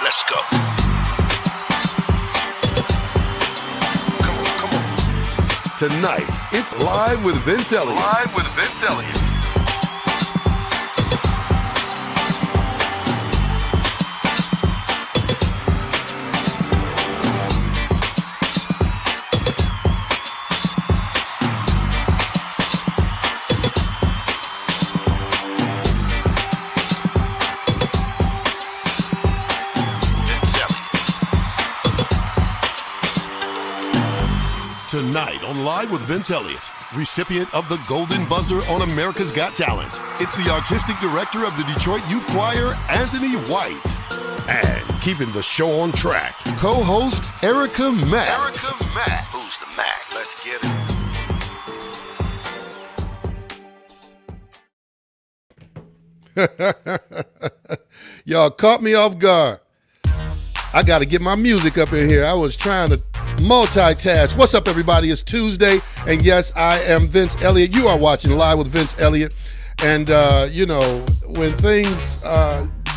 Let's go. Come on. Tonight, it's Live with Vince Eliot. Live with Vince Eliot. Tonight on Live with Vince Eliot, recipient of the Golden Buzzer on America's Got Talent, it's the artistic director of the Detroit Youth Choir, Anthony White. And keeping the show on track, co-host Erica Mack. Who's the Mac? Let's get it. Y'all caught me off guard. I got to get my music up in here. I was trying to multitask. What's up, everybody? It's Tuesday, and yes, I am Vince Eliot. You are watching Live with Vince Eliot, and when things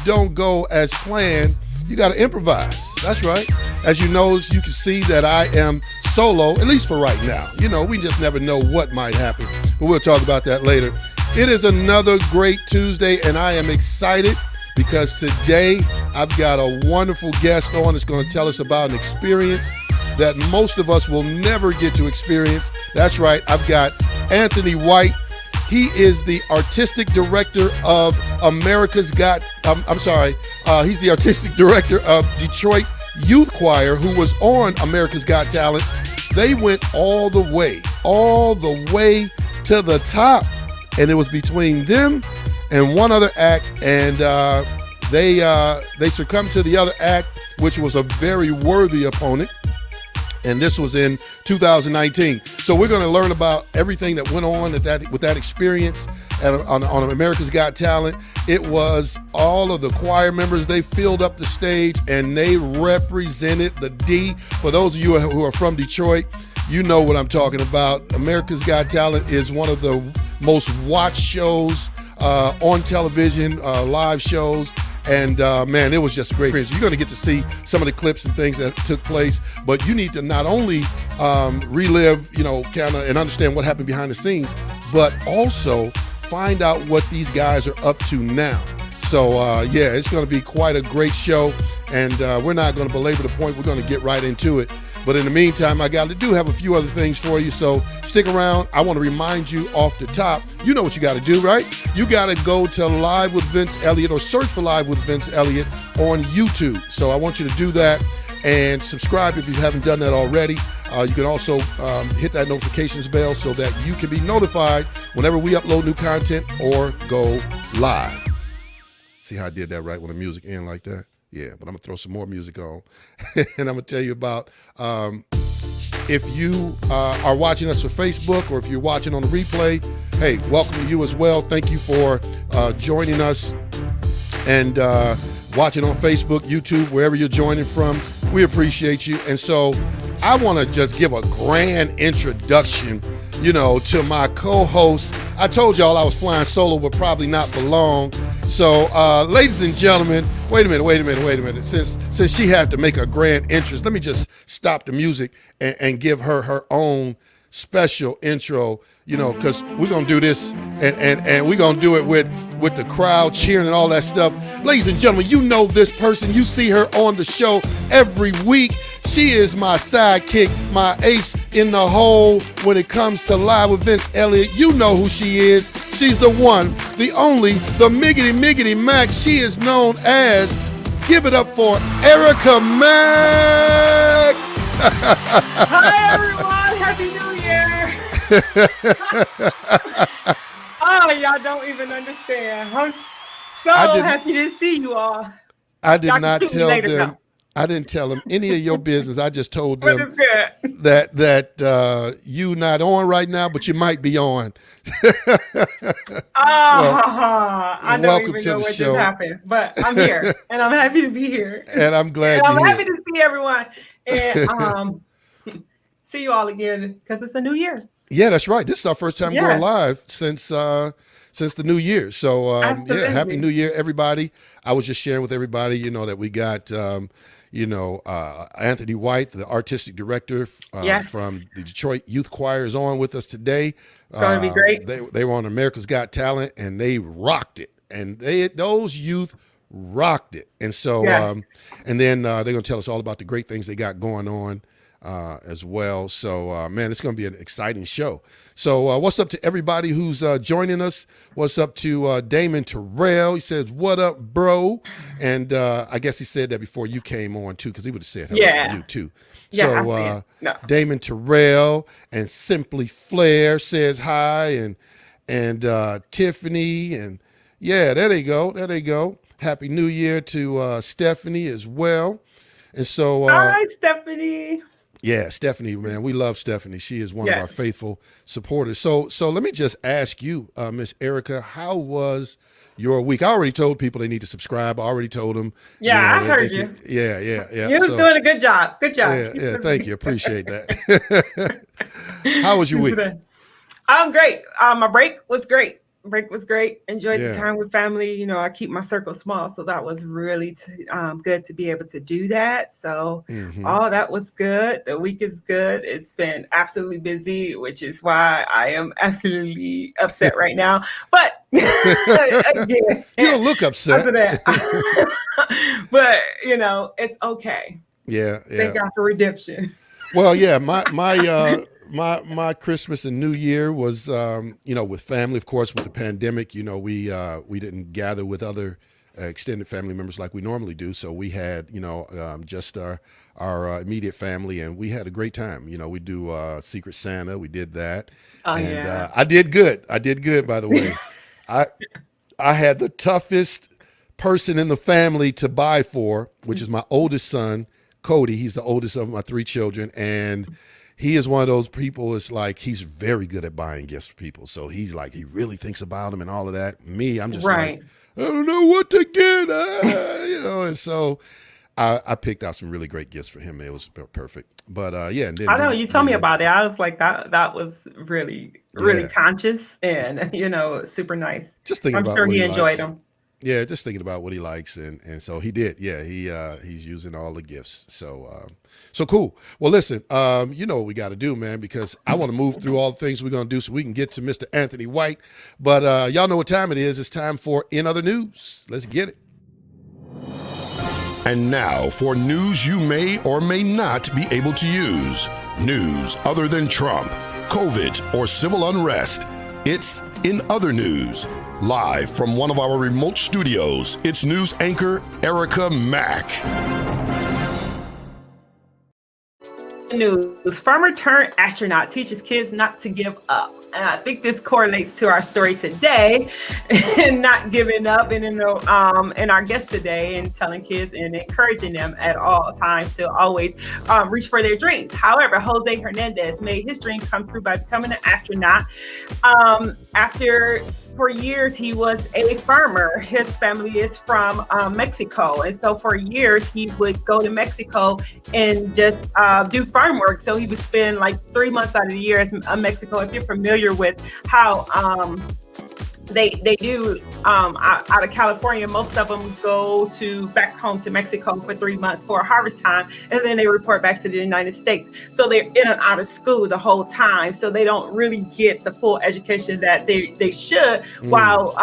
don't go as planned, you got to improvise. That's right. As you know, you can see that I am solo, at least for right now. You know, we just never know what might happen, but we'll talk about that later. It is another great Tuesday, and I am excited because today I've got a wonderful guest on that's going to tell us about an experience that most of us will never get to experience. That's right, I've got Anthony White. He is the artistic director of America's Got, he's the artistic director of Detroit Youth Choir, who was on America's Got Talent. They went all the way to the top. And it was between them and one other act, and they succumbed to the other act, which was a very worthy opponent. And this was in 2019. So we're going to learn about everything that went on with that experience on America's Got Talent. It was all of the choir members. They filled up the stage and they represented the D. For those of you who are from Detroit, you know what I'm talking about. America's Got Talent is one of the most watched shows on television, live shows. And man, it was just a great experience. You're going to get to see some of the clips and things that took place, but you need to not only relive, kind of and understand what happened behind the scenes, but also find out what these guys are up to now. So yeah, it's going to be quite a great show, and we're not going to belabor the point. We're going to get right into it. But in the meantime, I do have a few other things for you, so stick around. I want to remind you off the top, you know what you got to do, right? You got to go to Live with Vince Eliot or search for Live with Vince Eliot on YouTube. So I want you to do that and subscribe if you haven't done that already. You can also hit that notifications bell so that you can be notified whenever we upload new content or go live. See how I did that right when the music ends like that? Yeah, but I'm going to throw some more music on. And I'm going to tell you about if you are watching us for Facebook or if you're watching on the replay, hey, welcome to you as well. Thank you for joining us and watching on Facebook, YouTube, wherever you're joining from. We appreciate you. And so I want to just give a grand introduction, to my co-host. I told y'all I was flying solo, but probably not for long. So, ladies and gentlemen, wait a minute. Since she had to make a grand entrance, let me just stop the music and give her own special intro, because we're going to do this and we're going to do it with the crowd cheering and all that stuff. Ladies and gentlemen, you know this person. You see her on the show every week. She is my sidekick, my ace in the hole when it comes to Live with Vince Eliot. You know who she is. She's the one, the only, the miggity Mac. She is known as, give it up for Erica Mack. Hi, everyone. Happy New Year. Oh, y'all don't even understand. I'm so happy to see you all. I did not tell them. I didn't tell them any of your business. I just told them that you not on right now, but you might be on. I don't even know what just happened, but I'm here, and I'm happy to be here. And I'm glad I'm happy to see everyone and see you all again because it's a new year. Yeah, that's right. This is our first time going live since the new year. So yeah, happy New Year, everybody. I was just sharing with everybody, that we got. Anthony White, the artistic director from the Detroit Youth Choir, is on with us today. It's going to be great. They were on America's Got Talent, and they rocked it. And those youth rocked it. And so, and then they're going to tell us all about the great things they got going on as well. So, man, it's going to be an exciting show. So what's up to everybody who's joining us? What's up to Damon Terrell? He says, what up, bro? And I guess he said that before you came on, too, because he would have said hello to you, too. Yeah, So no. Damon Terrell and Simply Flair says hi, and Tiffany, and yeah, there they go. There they go. Happy New Year to Stephanie as well. And so hi, Stephanie. Yeah, Stephanie, man, we love Stephanie. She is one of our faithful supporters. So let me just ask you, Miss Erica, how was your week? I already told people they need to subscribe. I already told them. Yeah, I heard you. Yeah. You're doing a good job. Good job. Yeah, thank you. Appreciate that. How was your week? I'm great. My break was great. Enjoyed the time with family. You know, I keep my circle small, so that was really good to be able to do that. So all that was good. The week is good. It's been absolutely busy, which is why I am absolutely upset right now. But again, you don't look upset. But you know, it's okay. Yeah. Thank God for redemption. Well, yeah, my Christmas and New Year was, with family, of course, with the pandemic. You know, we didn't gather with other extended family members like we normally do. So we had, just our immediate family, and we had a great time. You know, we do Secret Santa. We did that. I did good. By the way. I had the toughest person in the family to buy for, which is my oldest son, Cody. He's the oldest of my 3 children, and he is one of those people. It's like he's very good at buying gifts for people. So he's like, he really thinks about them and all of that. Me, I'm just like, I don't know what to get, and so I picked out some really great gifts for him. It was perfect. But and then I know you told me about it. I was like, that was really conscious and super nice. Just thinking about sure what he enjoyed them. Yeah, just thinking about what he likes, and so he did. Yeah, he's using all the gifts. So cool. Well, listen, you know what we got to do, man, because I want to move through all the things we're gonna do so we can get to Mr. Anthony White. But y'all know what time it is. It's time for In Other News. Let's get it. And now for news you may or may not be able to use. News other than Trump, COVID, or civil unrest. It's In Other News. Live from one of our remote studios, it's news anchor Erica Mack. News. Farmer turned astronaut teaches kids not to give up. And I think this correlates to our story today and not giving up. And and our guest today, and telling kids and encouraging them at all times to always reach for their dreams. However, Jose Hernandez made his dream come true by becoming an astronaut. For years, he was a farmer. His family is from Mexico. And so for years, he would go to Mexico and just do farm work. So he would spend like 3 months out of the year in Mexico. If you're familiar with how they do out of California, most of them go back home to Mexico for 3 months for harvest time, and then they report back to the United States. So they're in and out of school the whole time, so they don't really get the full education that they should while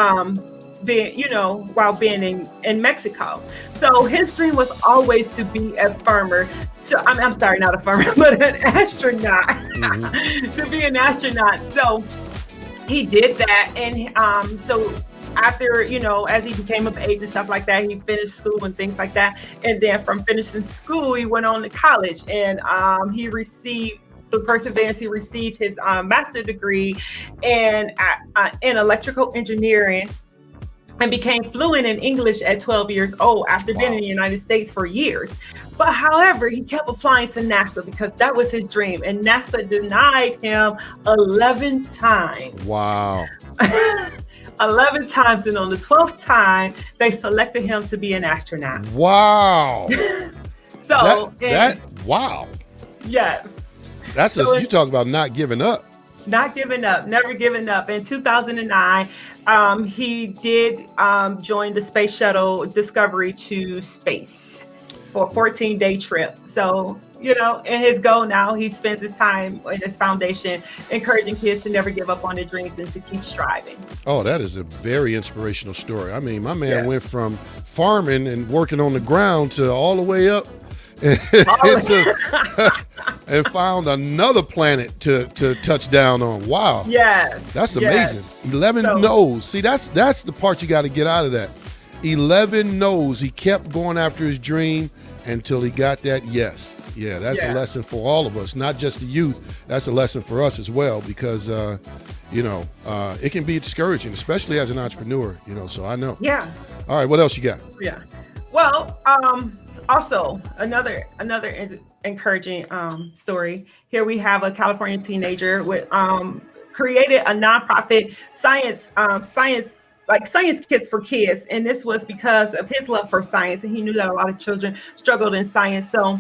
being in Mexico. So his dream was always to be a farmer. So I'm sorry, not a farmer, but an astronaut. To be an astronaut. So he did that, and so after, as he became of age and stuff like that, he finished school and things like that. And then from finishing school, he went on to college, and he received through perseverance. He received his master's degree in electrical engineering, and became fluent in English at 12 years old after being in the United States for years. But however, he kept applying to NASA because that was his dream, and NASA denied him 11 times. Wow. 11 times, and on the 12th time, they selected him to be an astronaut. Wow. Wow. Yes. That's you talk about not giving up. Not giving up, never giving up. In 2009, he did join the space shuttle Discovery to space for a 14-day trip. So, in his goal now, he spends his time in his foundation encouraging kids to never give up on their dreams and to keep striving. Oh, that is a very inspirational story. I mean, my man went from farming and working on the ground to all the way up and found another planet to touch down on. Wow. Yes. That's yes. amazing. 11 So- no's. See, that's the part you got to get out of that. 11 no's. He kept going after his dream until he got that yes. Yeah, that's a lesson for all of us, not just the youth. That's a lesson for us as well, because it can be discouraging, especially as an entrepreneur. So I know. Yeah. All right, what else you got? Yeah. Well, also another encouraging story. Here we have a California teenager with created a nonprofit science kits for kids, and this was because of his love for science, and he knew that a lot of children struggled in science. So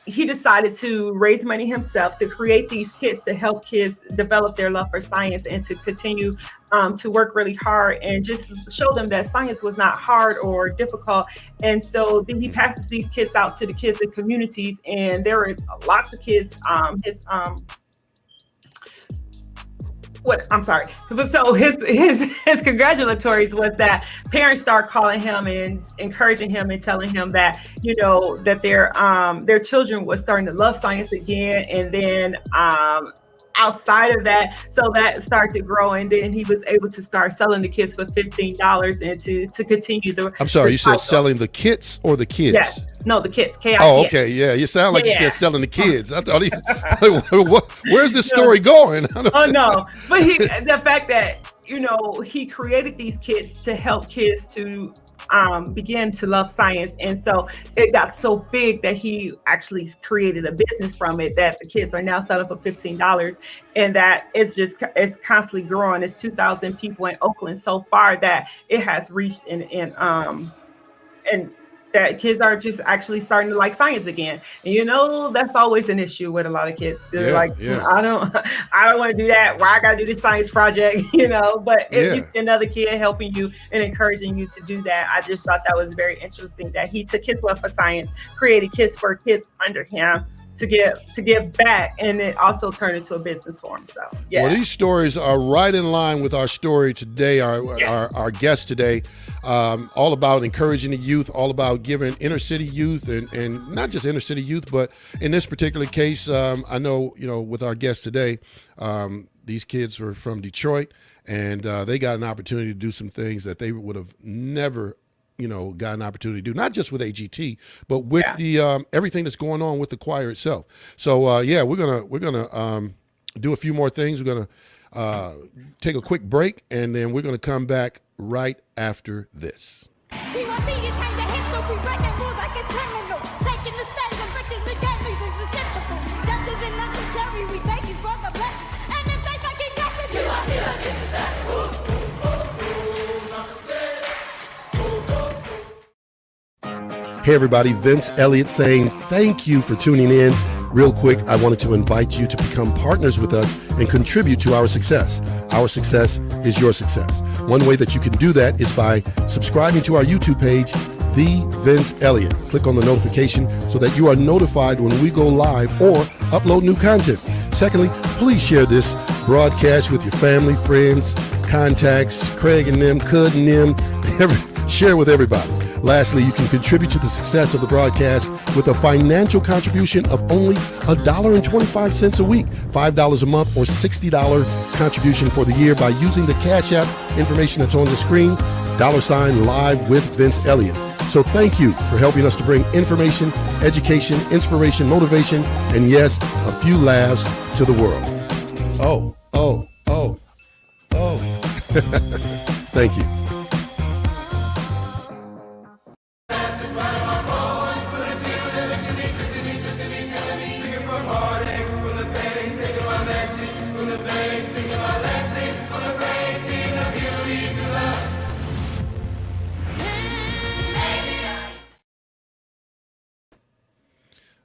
he decided to raise money himself to create these kits to help kids develop their love for science and to continue to work really hard and just show them that science was not hard or difficult. And so then he passes these kits out to the kids in communities, and there are lots of kids. So his congratulatories was that parents start calling him and encouraging him and telling him that that their children was starting to love science again, and then outside of that, so that started to grow, and then he was able to start selling the kits for $15 and to continue the. I'm sorry, you said cycle. selling the kits or the kids? Yes. No, the kits. K-I-T-S. Oh, okay, yeah. You sound like you said selling the kids. I thought where's this story going? Oh no, but the fact that he created these kits to help kids to begin to love science, and so it got so big that he actually created a business from it that the kids are now selling for $15, and that it's constantly growing. It's 2,000 people in Oakland so far that it has reached, and that kids are just actually starting to like science again. And that's always an issue with a lot of kids. They're I don't want to do that. Why I gotta do this science project, but if you see another kid helping you and encouraging you to do that, I just thought that was very interesting that he took his love for science, created kits for kids under him to give back, and it also turned into a business for him. So Well, these stories are right in line with our story today, our guest today, all about encouraging the youth, all about giving inner city youth and not just inner city youth, but in this particular case, I know, with our guest today, these kids were from Detroit, and they got an opportunity to do some things that they would have never got an opportunity to do, not just with AGT, but with the everything that's going on with the choir itself. So we're gonna do a few more things. We're gonna take a quick break, and then we're gonna come back right after this. Hey everybody, Vince Eliot saying thank you for tuning in. Real quick, I wanted to invite you to become partners with us and contribute to our success. Our success is your success. One way that you can do that is by subscribing to our YouTube page, The Vince Eliot. Click on the notification so that you are notified when we go live or upload new content. Secondly, please share this broadcast with your family, friends, contacts, Craig and them, Cud and them, share with everybody. Lastly, you can contribute to the success of the broadcast with a financial contribution of only $1.25 a week, $5 a month, or $60 contribution for the year by using the Cash App information that's on the screen, $Live with Vince Eliot. So thank you for helping us to bring information, education, inspiration, motivation, and yes, a few laughs to the world. Oh. Thank you.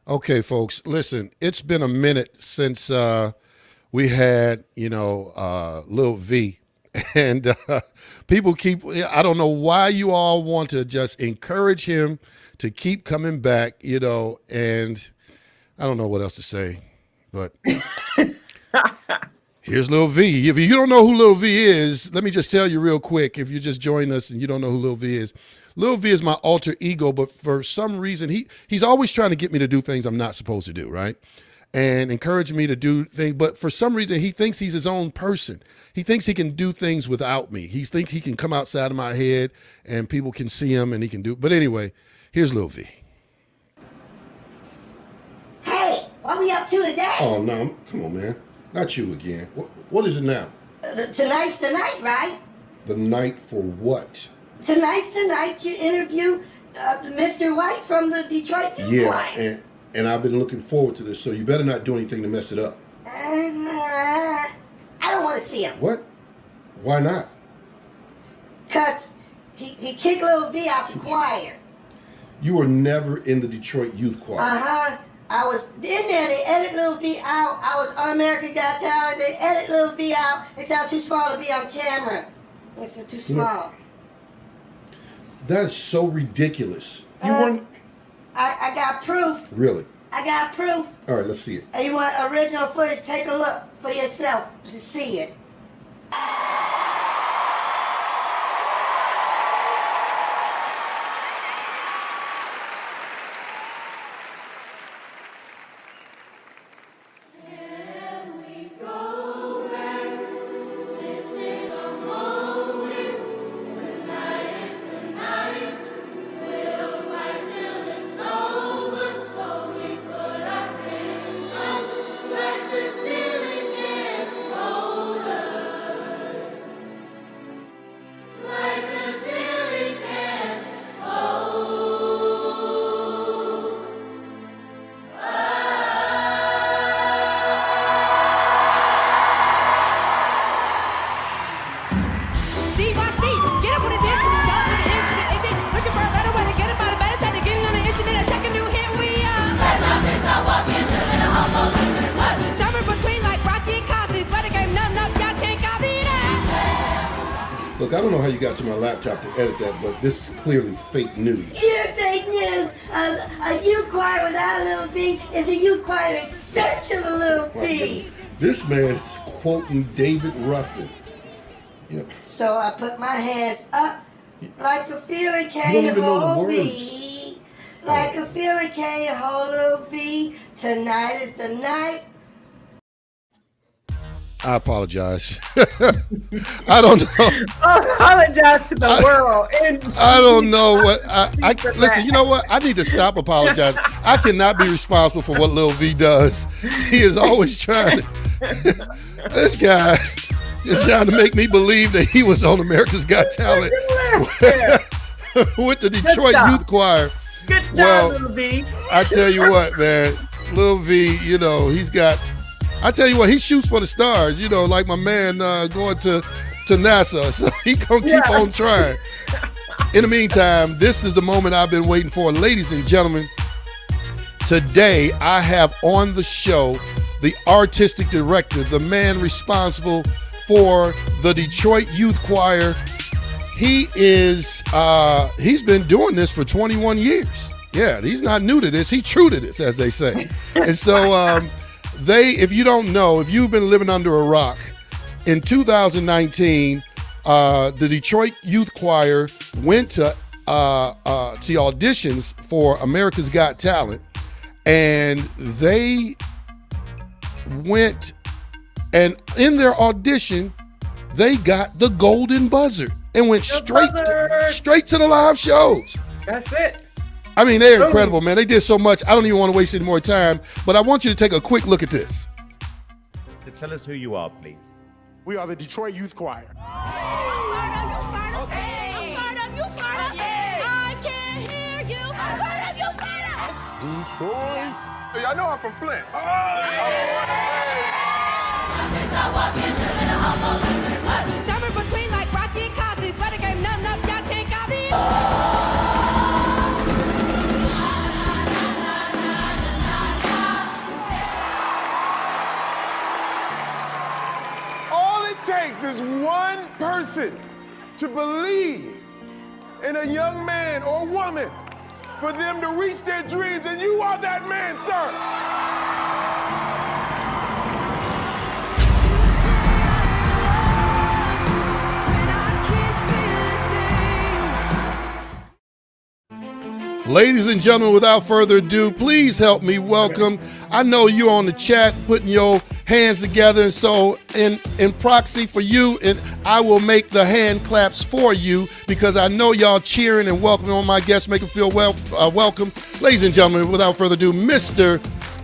Okay, folks, listen, it's been a minute since we had, Lil V. And people I don't know why you all want to just encourage him to keep coming back, and I don't know what else to say, but Here's Lil V. If you don't know who Lil V is, let me just tell you real quick. If you just joined us and you don't know who Lil V is my alter ego, but for some reason, he's always trying to get me to do things I'm not supposed to do, right? And encourage me to do things, but for some reason, he thinks he's his own person. He thinks he can do things without me. He thinks he can come outside of my head and people can see him and he can do, but anyway, here's Lil V. Hey, what we up to today? Oh, no, come on, man. Not you again. What is it now? Tonight's the night, right? The night for what? Tonight's the night you interview Mr. White from the Detroit Youth Choir. And I've been looking forward to this, so you better not do anything to mess it up. I don't want to see him. What? Why not? Because he kicked Lil V out the choir. You were never in the Detroit Youth Choir. Uh-huh. I was in there, they edit Lil V out. I was on American Got Talent, they edit Lil V out. They said I'm too small to be on camera. I said, too small. That is so ridiculous. You weren't... I got proof. Really? I got proof. All right, let's see it. And you want original footage, take a look for yourself to see it. Look, I don't know how you got to my laptop to edit that, but this is clearly fake news. You're fake news. A youth choir without a Lil V is a youth choir in search of a Lil V. This man is quoting David Ruffin. Yeah. So I put my hands up like a feeling You can't don't even know the hold words. V. Like a feeling can't hold Lil V. Tonight is the night. I apologize. I don't know. I apologize to the world. I don't know what. I listen. You know what? I need to stop apologizing. I cannot be responsible for what Lil V does. He is always trying to. This guy is trying to make me believe that he was on America's Got Talent with the Detroit Youth Choir. Good job, Lil V. I tell you what, man. Lil V, you know, he's got. I tell you what, he shoots for the stars, you know, like my man going to NASA. So he gonna keep on trying. In the meantime, this is the moment I've been waiting for. Ladies and gentlemen, today I have on the show the artistic director, the man responsible for the Detroit Youth Choir. He is, he's been doing this for 21 years. Yeah, he's not new to this. He's true to this, as they say. And so, if you don't know, if you've been living under a rock, in 2019, the Detroit Youth Choir went to auditions for America's Got Talent, and they went, and in their audition, they got the golden buzzer and went straight to the live shows. That's it. I mean, they're incredible, man. They did so much. I don't even want to waste any more time, but I want you to take a quick look at this. So tell us who you are, please. We are the Detroit Youth Choir. Detroit. Hey, I know I'm from Flint. Summer between like Rocky and Cosby's, better game, nothing up, y'all can't copy. Takes is one person to believe in a young man or woman for them to reach their dreams, and you are that man, sir. Ladies and gentlemen, without further ado, please help me welcome. I know you're on the chat putting your hands together, and so in proxy for you, and I will make the hand claps for you because I know y'all cheering and welcoming on my guests, make them feel welcome. Ladies and gentlemen, without further ado, Mr.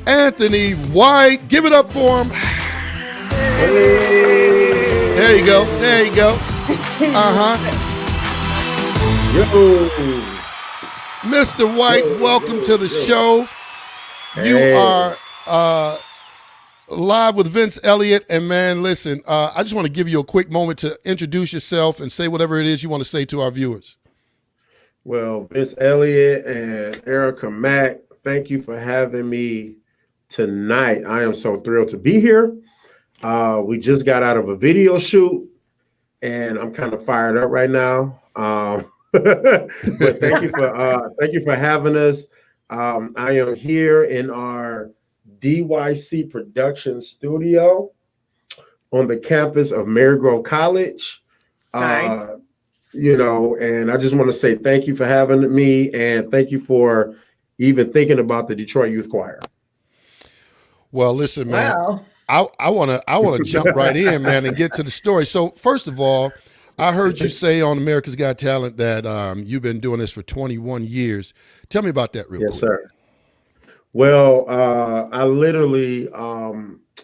Anthony White. Give it up for him. Hey. There you go. There you go. Yo. Mr. White, welcome to the show. You are live with Vince Eliot. And man, listen, I just want to give you a quick moment to introduce yourself and say whatever it is you want to say to our viewers. Well, Vince Eliot and Erica Mack, thank you for having me tonight. I am so thrilled to be here. We just got out of a video shoot, and I'm kind of fired up right now. But thank you for having us. I am here in our DYC production studio on the campus of Marygrove College. Nice. And I just want to say thank you for having me, and thank you for even thinking about the Detroit Youth Choir. Well, listen, man, Wow. I wanna jump right in, man, and get to the story. So first of all, I heard you say on America's Got Talent that you've been doing this for 21 years. Tell me about that real quick. Yes, sir. Well, I literally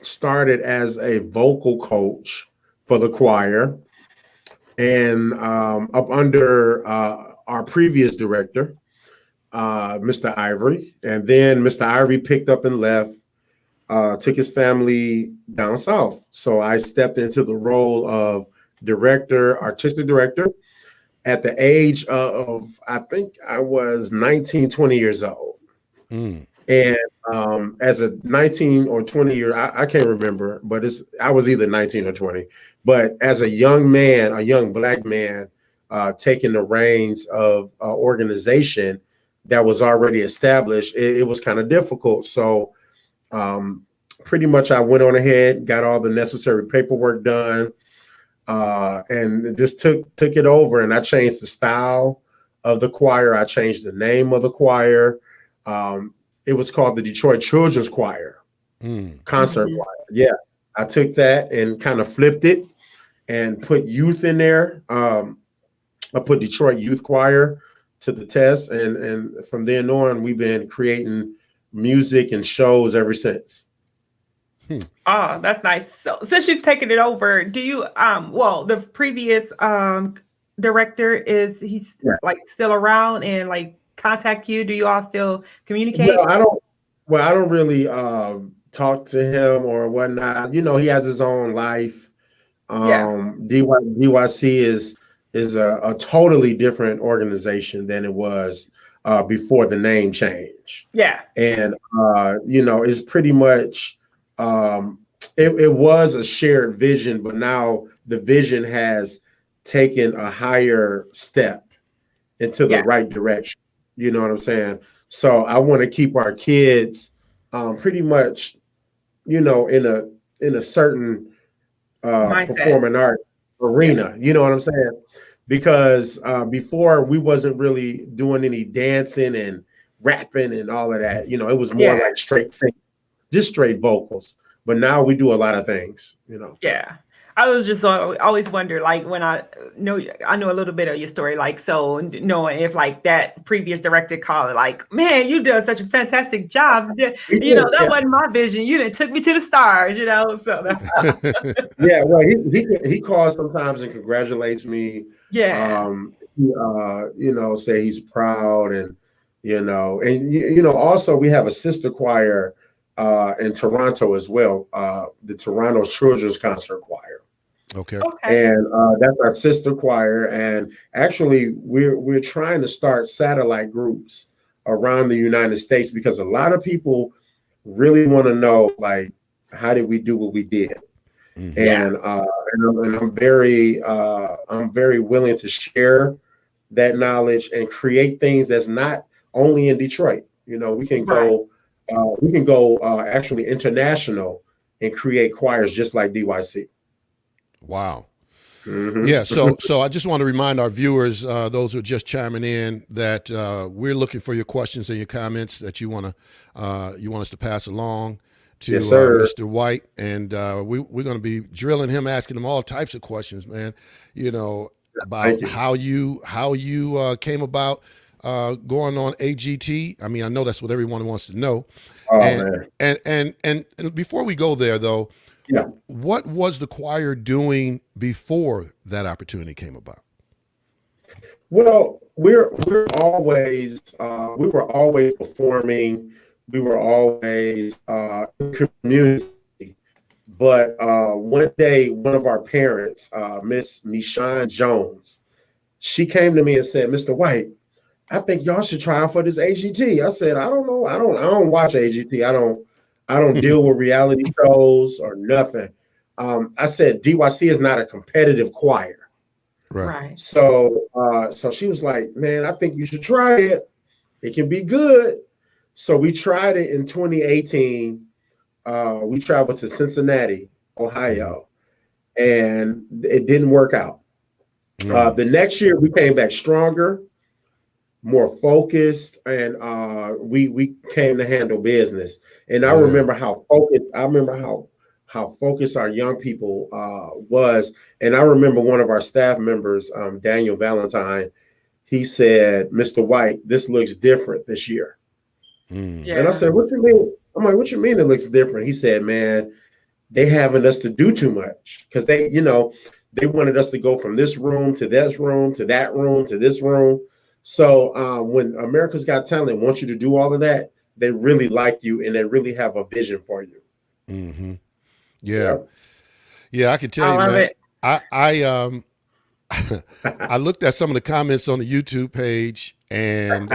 started as a vocal coach for the choir, and up under our previous director, Mr. Ivory. And then Mr. Ivory picked up and left, took his family down south. So I stepped into the role of artistic director at the age of, I think I was 19, 20 years old. And as a 19 or 20 year, I can't remember, but I was either 19 or 20. But as a young man, a young Black man, taking the reins of an organization that was already established, it was kind of difficult. So pretty much I went on ahead, got all the necessary paperwork done, and just took it over, and I changed the style of the choir. I changed the name of the choir. It was called the Detroit Children's Choir, concert choir. Yeah, I took that and kind of flipped it and put youth in there. I put Detroit Youth Choir to the test, and from then on, we've been creating music and shows ever since. Oh, that's nice. So since you've taken it over, do you the previous director, he's like still around and like contact you? Do you all still communicate? No, I don't really talk to him or whatnot. He has his own life. DYC is a totally different organization than it was before the name change. Yeah. And it's pretty much it was a shared vision, but now the vision has taken a higher step into the right direction. You know what I'm saying? So I want to keep our kids pretty much, in a certain performing art arena. You know what I'm saying? Because before we wasn't really doing any dancing and rapping and all of that. It was more like straight singing, just straight vocals. But now we do a lot of things. Yeah. I was just always wonder, like, when I know a little bit of your story, like, so knowing if like that previous director called it, like, man, you did such a fantastic job. That wasn't my vision. You done took me to the stars, so that's yeah. Well, he calls sometimes and congratulates me. Yeah. Say he's proud and also we have a sister choir in Toronto as well, the Toronto Children's Concert Choir. Okay. And that's our sister choir. And actually, we're trying to start satellite groups around the United States because a lot of people really want to know, like, how did we do what we did? And I'm very willing to share that knowledge and create things that's not only in Detroit. We can go actually international and create choirs just like DYC. Wow. Yeah, so I just want to remind our viewers, those who are just chiming in, that we're looking for your questions and your comments that you want us to pass along to Yes, sir. Mr. White, and we're going to be drilling him, asking him all types of questions, man. You know, about how you came about going on AGT. I mean, I know that's what everyone wants to know. Oh, and, man. And before we go there, though, Yeah. what was the choir doing before that opportunity came about? Well, we were always performing. We were always in community. But one day, one of our parents, Miss Michonne Jones, she came to me and said, "Mr. White, I think y'all should try out for this AGT." I said, "I don't know. I don't watch AGT. I don't deal with reality shows or nothing." I said, "DYC is not a competitive choir." Right. So she was like, "Man, I think you should try it. It can be good." So we tried it in 2018. We traveled to Cincinnati, Ohio, and it didn't work out. The next year we came back stronger, more focused, and we came to handle business. And I remember how focused our young people was. And I remember one of our staff members, Daniel Valentine, he said, "Mr. White, this looks different this year." Yeah. And I said, "What you mean?" I'm like, "What you mean it looks different?" He said, "Man, they having us to do too much because they wanted us to go from this room to this room to that room to this room. So when America's Got Talent wants you to do all of that, they really like you and they really have a vision for you." Mm-hmm. Yeah, I can tell you, love man. it. I I looked at some of the comments on the YouTube page, and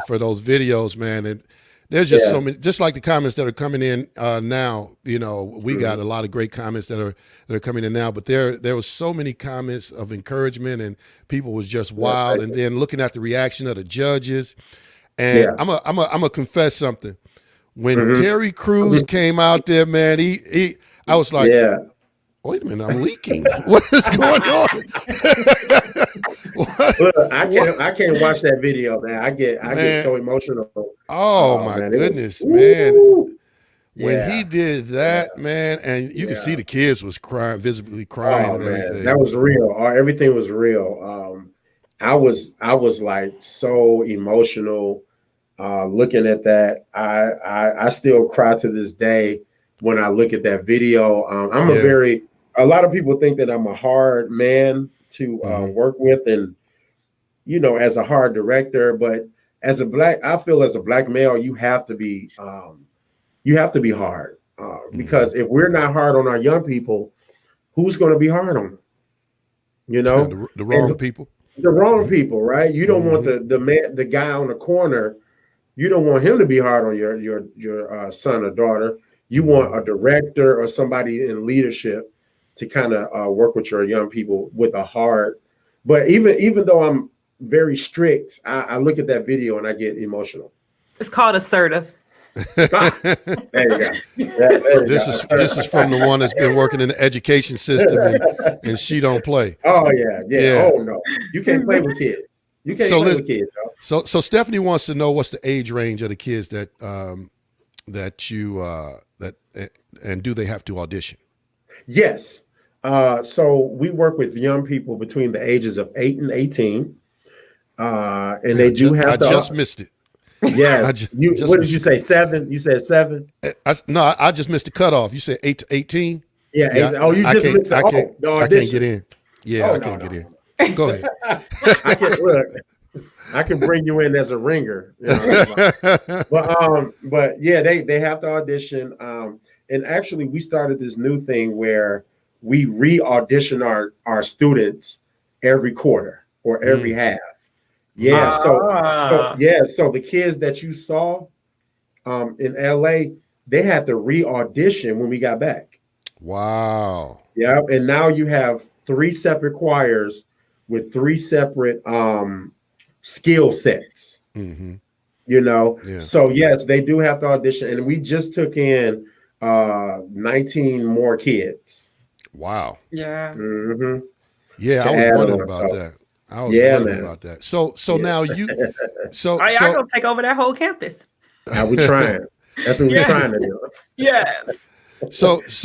for those videos, man, and there's just so many, just like the comments that are coming in now. We got a lot of great comments that are coming in now, but there was so many comments of encouragement, and people was just wild. And then looking at the reaction of the judges, and I'm a confess something. When Terry Crews came out there, man, I was like, wait a minute, I'm leaking. What is going on? Look, I can't watch that video, man. I get so emotional. Oh my goodness, man. When he did that, man, and you could see the kids was crying, visibly crying and everything. Man, that was real. Everything was real. I was like so emotional looking at that. I still cry to this day when I look at that video. A lot of people think that I'm a hard man to work with, and as a hard director, but I feel as a black male, you have to be hard because if we're not hard on our young people, who's going to be hard on them? The wrong people. The wrong people, right? You don't want the guy on the corner. You don't want him to be hard on your son or daughter. You want a director or somebody in leadership to kind of work with your young people with a heart. But even though I'm very strict, I look at that video and I get emotional. It's called assertive. There you go. This is from the one that's been working in the education system, and she don't play. Oh yeah. Oh no, you can't play with kids. You can't play with kids. Y'all. So Stephanie wants to know what's the age range of the kids that and do they have to audition? Yes. So we work with young people between the ages of 8 and 18. And they I just missed it. Yes. What did you say? 7? You said 7? I just missed the cutoff. You said 8 to 18? Yeah. Oh, you just missed the audition. I can't get in. Yeah, I can't get in. Go ahead. I can bring you in as a ringer. But yeah, they have to audition. And actually we started this new thing where we re-audition our students every quarter or every half. Yeah. So the kids that you saw in LA, they had to re-audition when we got back. Wow. Yeah. And now you have 3 separate choirs with 3 separate skill sets. So yes, they do have to audition. And we just took in 19 more kids. Wow. Yeah. Yeah, to I was add wondering on. about So, that. I was yeah, wondering man. about that. So now you, Oh, y'all so gonna take over that whole campus? Are we trying? That's what we're Yeah. trying to do. Yes. so Yes.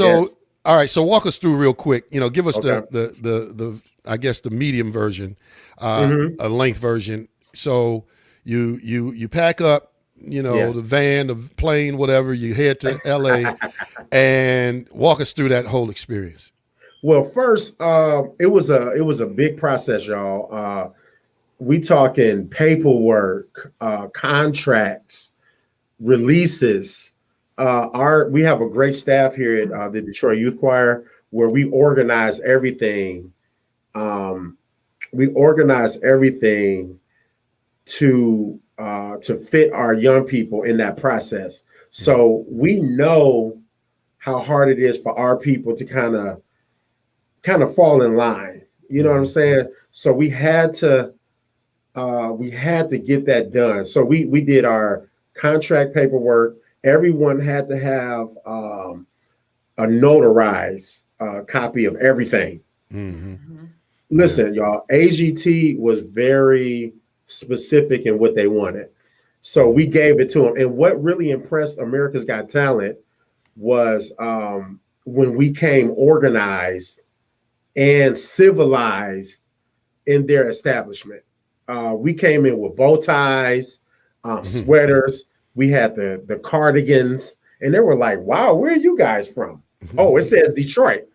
all right. So walk us through real quick. Give us Okay. the I guess the medium version, Mm-hmm. a length version. So you pack up, Yeah. the van, the plane, whatever. You head to L.A. and walk us through that whole experience. Well, first, it was a big process, y'all. We talking paperwork, contracts, releases. We have a great staff here at the Detroit Youth Choir where we organize everything. We organize everything to fit our young people in that process. So we know how hard it is for our people to kind of fall in line. You know what I'm saying? So we had to get that done. So we did our contract paperwork. Everyone had to have a notarized copy of everything. Mm-hmm. Listen, y'all, AGT was very specific in what they wanted. So we gave it to them. And what really impressed America's Got Talent was when we came organized and civilized in their establishment. We came in with bow ties, sweaters. We had the cardigans, and they were like, "Wow, where are you guys from?" Oh, it says Detroit.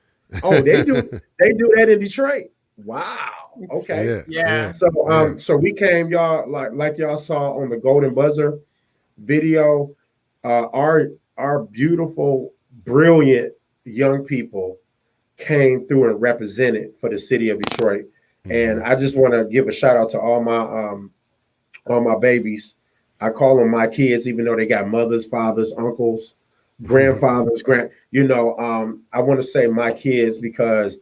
Oh, they do that in Detroit. Wow. Okay. Yeah. So we came, y'all, like y'all saw on the Golden Buzzer video. Our beautiful, brilliant young people came through and represented for the city of Detroit. And I just want to give a shout out to all my babies. I call them my kids, even though they got mothers, fathers, uncles, grandfathers, I want to say my kids because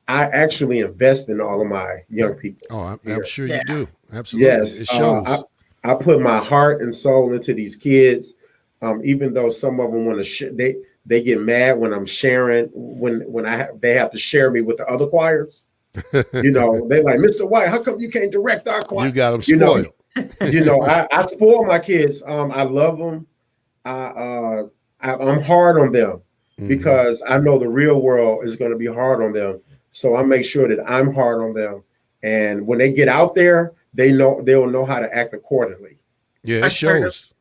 I actually invest in all of my young people. Oh, I'm sure you do. Absolutely. Yes, It shows. I put my heart and soul into these kids. Even though some of them want to, they get mad when I'm sharing when they have to share me with the other choirs. They're like, Mr. White, how come you can't direct our choir? You got them spoiled. I spoil my kids. I love them. I'm hard on them because I know the real world is going to be hard on them. So I make sure that I'm hard on them. And when they get out there, they'll know how to act accordingly. Yeah, it shows.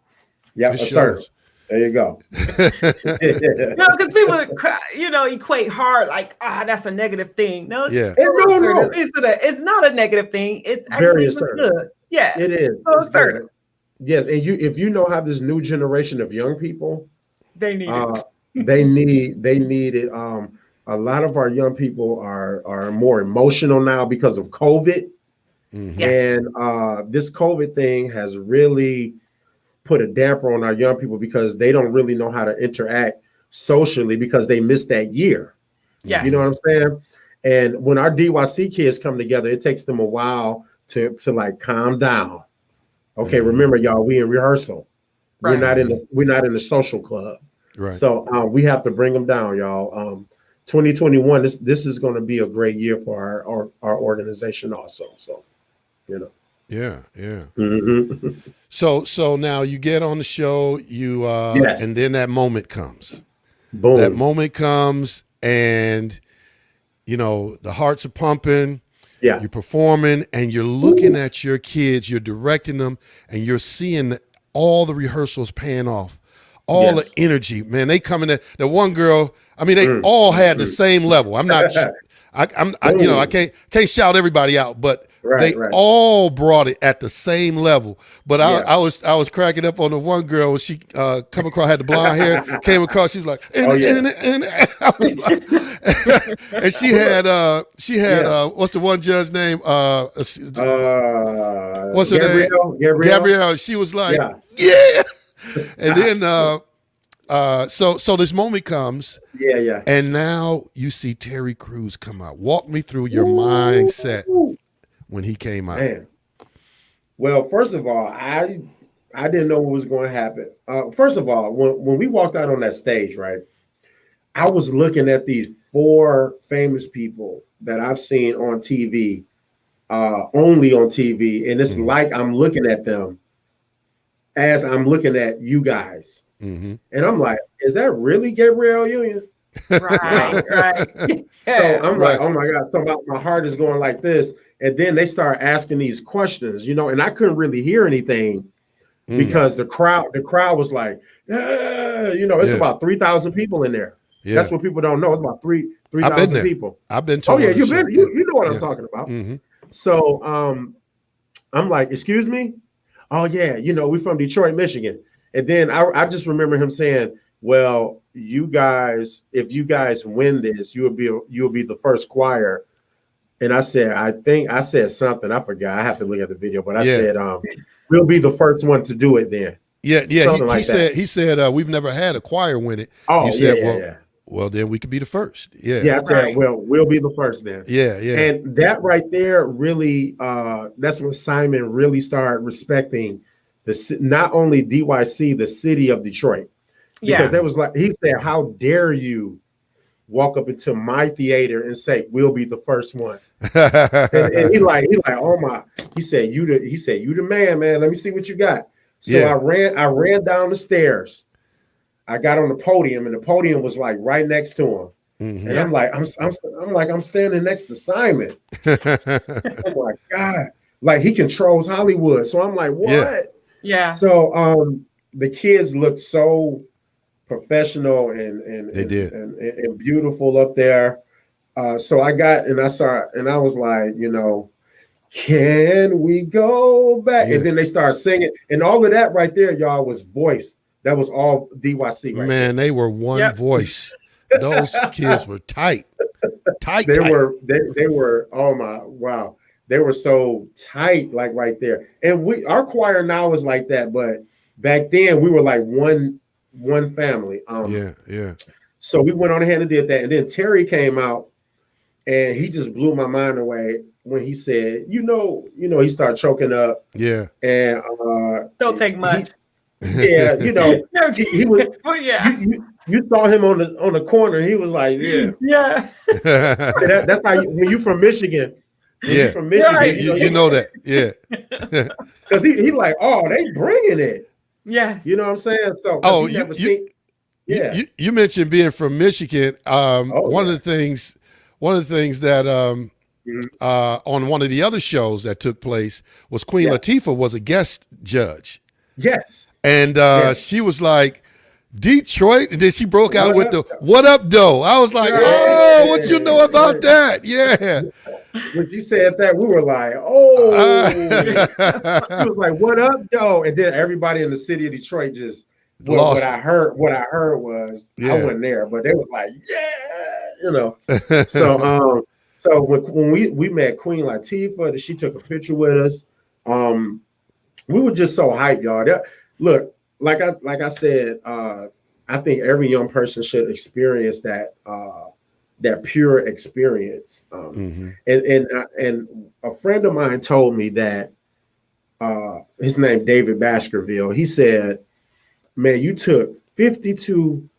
Yeah, it shows. There you go. Because people, equate hard like, that's a negative thing. No, yeah. No. It's not a negative thing. It's Very actually good. Yeah, it is. So assertive. Yes, and if you know how this new generation of young people, they need it. they need it. A lot of our young people are more emotional now because of COVID, and this COVID thing has really put a damper on our young people because they don't really know how to interact socially because they missed that year. Yes. You know what I'm saying? And when our DYC kids come together, it takes them a while to like calm down. Okay, remember, y'all, we in rehearsal. Right. We're not in the social club. Right. So we have to bring them down, y'all. 2021, this is going to be a great year for our organization also. So, Yeah. Mm-hmm. So now you get on the show, Yes. and then that moment comes. Boom. That moment comes, and the hearts are pumping. Yeah. You're performing, and you're looking at your kids. You're directing them, and you're seeing all the rehearsals paying off. All the energy, man. They come in there. The one girl, they all had the same level. I'm not. I can't shout everybody out, but they all brought it at the same level. But I was cracking up on the one girl when she come across, had the blonde hair, came across, she was like, and I was like, and she had what's the one judge name? What's her name? Gabrielle. She was like, yeah. And then so this moment comes. Yeah. And now you see Terry Crews come out. Walk me through your mindset when he came out. Man. Well, first of all, I didn't know what was going to happen. First of all, when we walked out on that stage, right, I was looking at these four famous people that I've seen on TV, only on TV, and it's like I'm looking at them as I'm looking at you guys, and I'm like, is that really Gabrielle Union? Right, right. So I'm Right. like, oh my God, so my heart is going like this, and then they start asking these questions, and I couldn't really hear anything because the crowd was like, it's about 3,000 people in there. Yeah. That's what people don't know. It's about 3,000 I've been there. people. I've been to Oh yeah, one of you've the been. shows. You know what I'm talking about. So I'm like, excuse me? Oh yeah, we're from Detroit, Michigan. And then I just remember him saying, well, you guys, if you guys win this, you'll be the first choir. And I said something. I forgot. I have to look at the video, but I said, we'll be the first one to do it then. Yeah. He said we've never had a choir win it. Oh, you said, yeah. Well, then we could be the first. Yeah. Yeah, I said, well, we'll be the first then. Yeah, yeah. And that right there really, that's when Simon really started respecting not only DYC, the city of Detroit. Because there was he said, how dare you walk up into my theater and say, we'll be the first one. and he like, oh my, he said, you the man, let me see what you got. So I ran down the stairs. I got on the podium, and the podium was like right next to him. And I'm like, I'm standing next to Simon. Oh my God. Like he controls Hollywood. So I'm like, what? Yeah. So the kids looked so professional and they did and beautiful up there. So I was like, can we go back? And then they started singing, and all of that right there, y'all, was voice. That was all DYC. Right Man, they were one voice. Those kids were tight. They were. Oh my, wow. They were so tight, like right there. And our choir now is like that, but back then we were like one family. Yeah. So we went on ahead and did that, and then Terry came out, and he just blew my mind away when he said, he started choking up. Yeah. And don't take much. He was. Oh yeah. You saw him on the corner. He was like, yeah. That's how when you from Michigan. Yeah, from Michigan, right. you know that. Yeah. Because he like, oh, they bringing it. Yeah. You know what I'm saying? So you mentioned being from Michigan. One of the things that on one of the other shows that took place was Queen Latifah was a guest judge. Yes. And she was like, Detroit, and then she broke out with the "What up, doe?" I was like, "Oh, what you know about that?" Yeah. When you said that, we were like, "Oh." She was like, "What up, doe?" And then everybody in the city of Detroit just what I heard was I wasn't there, but they was like, "Yeah," So when we met Queen Latifah, she took a picture with us. We were just so hyped, y'all. Look. Like I said, I think every young person should experience that pure experience. And a friend of mine told me that his name David Baskerville. He said, "Man, you took 52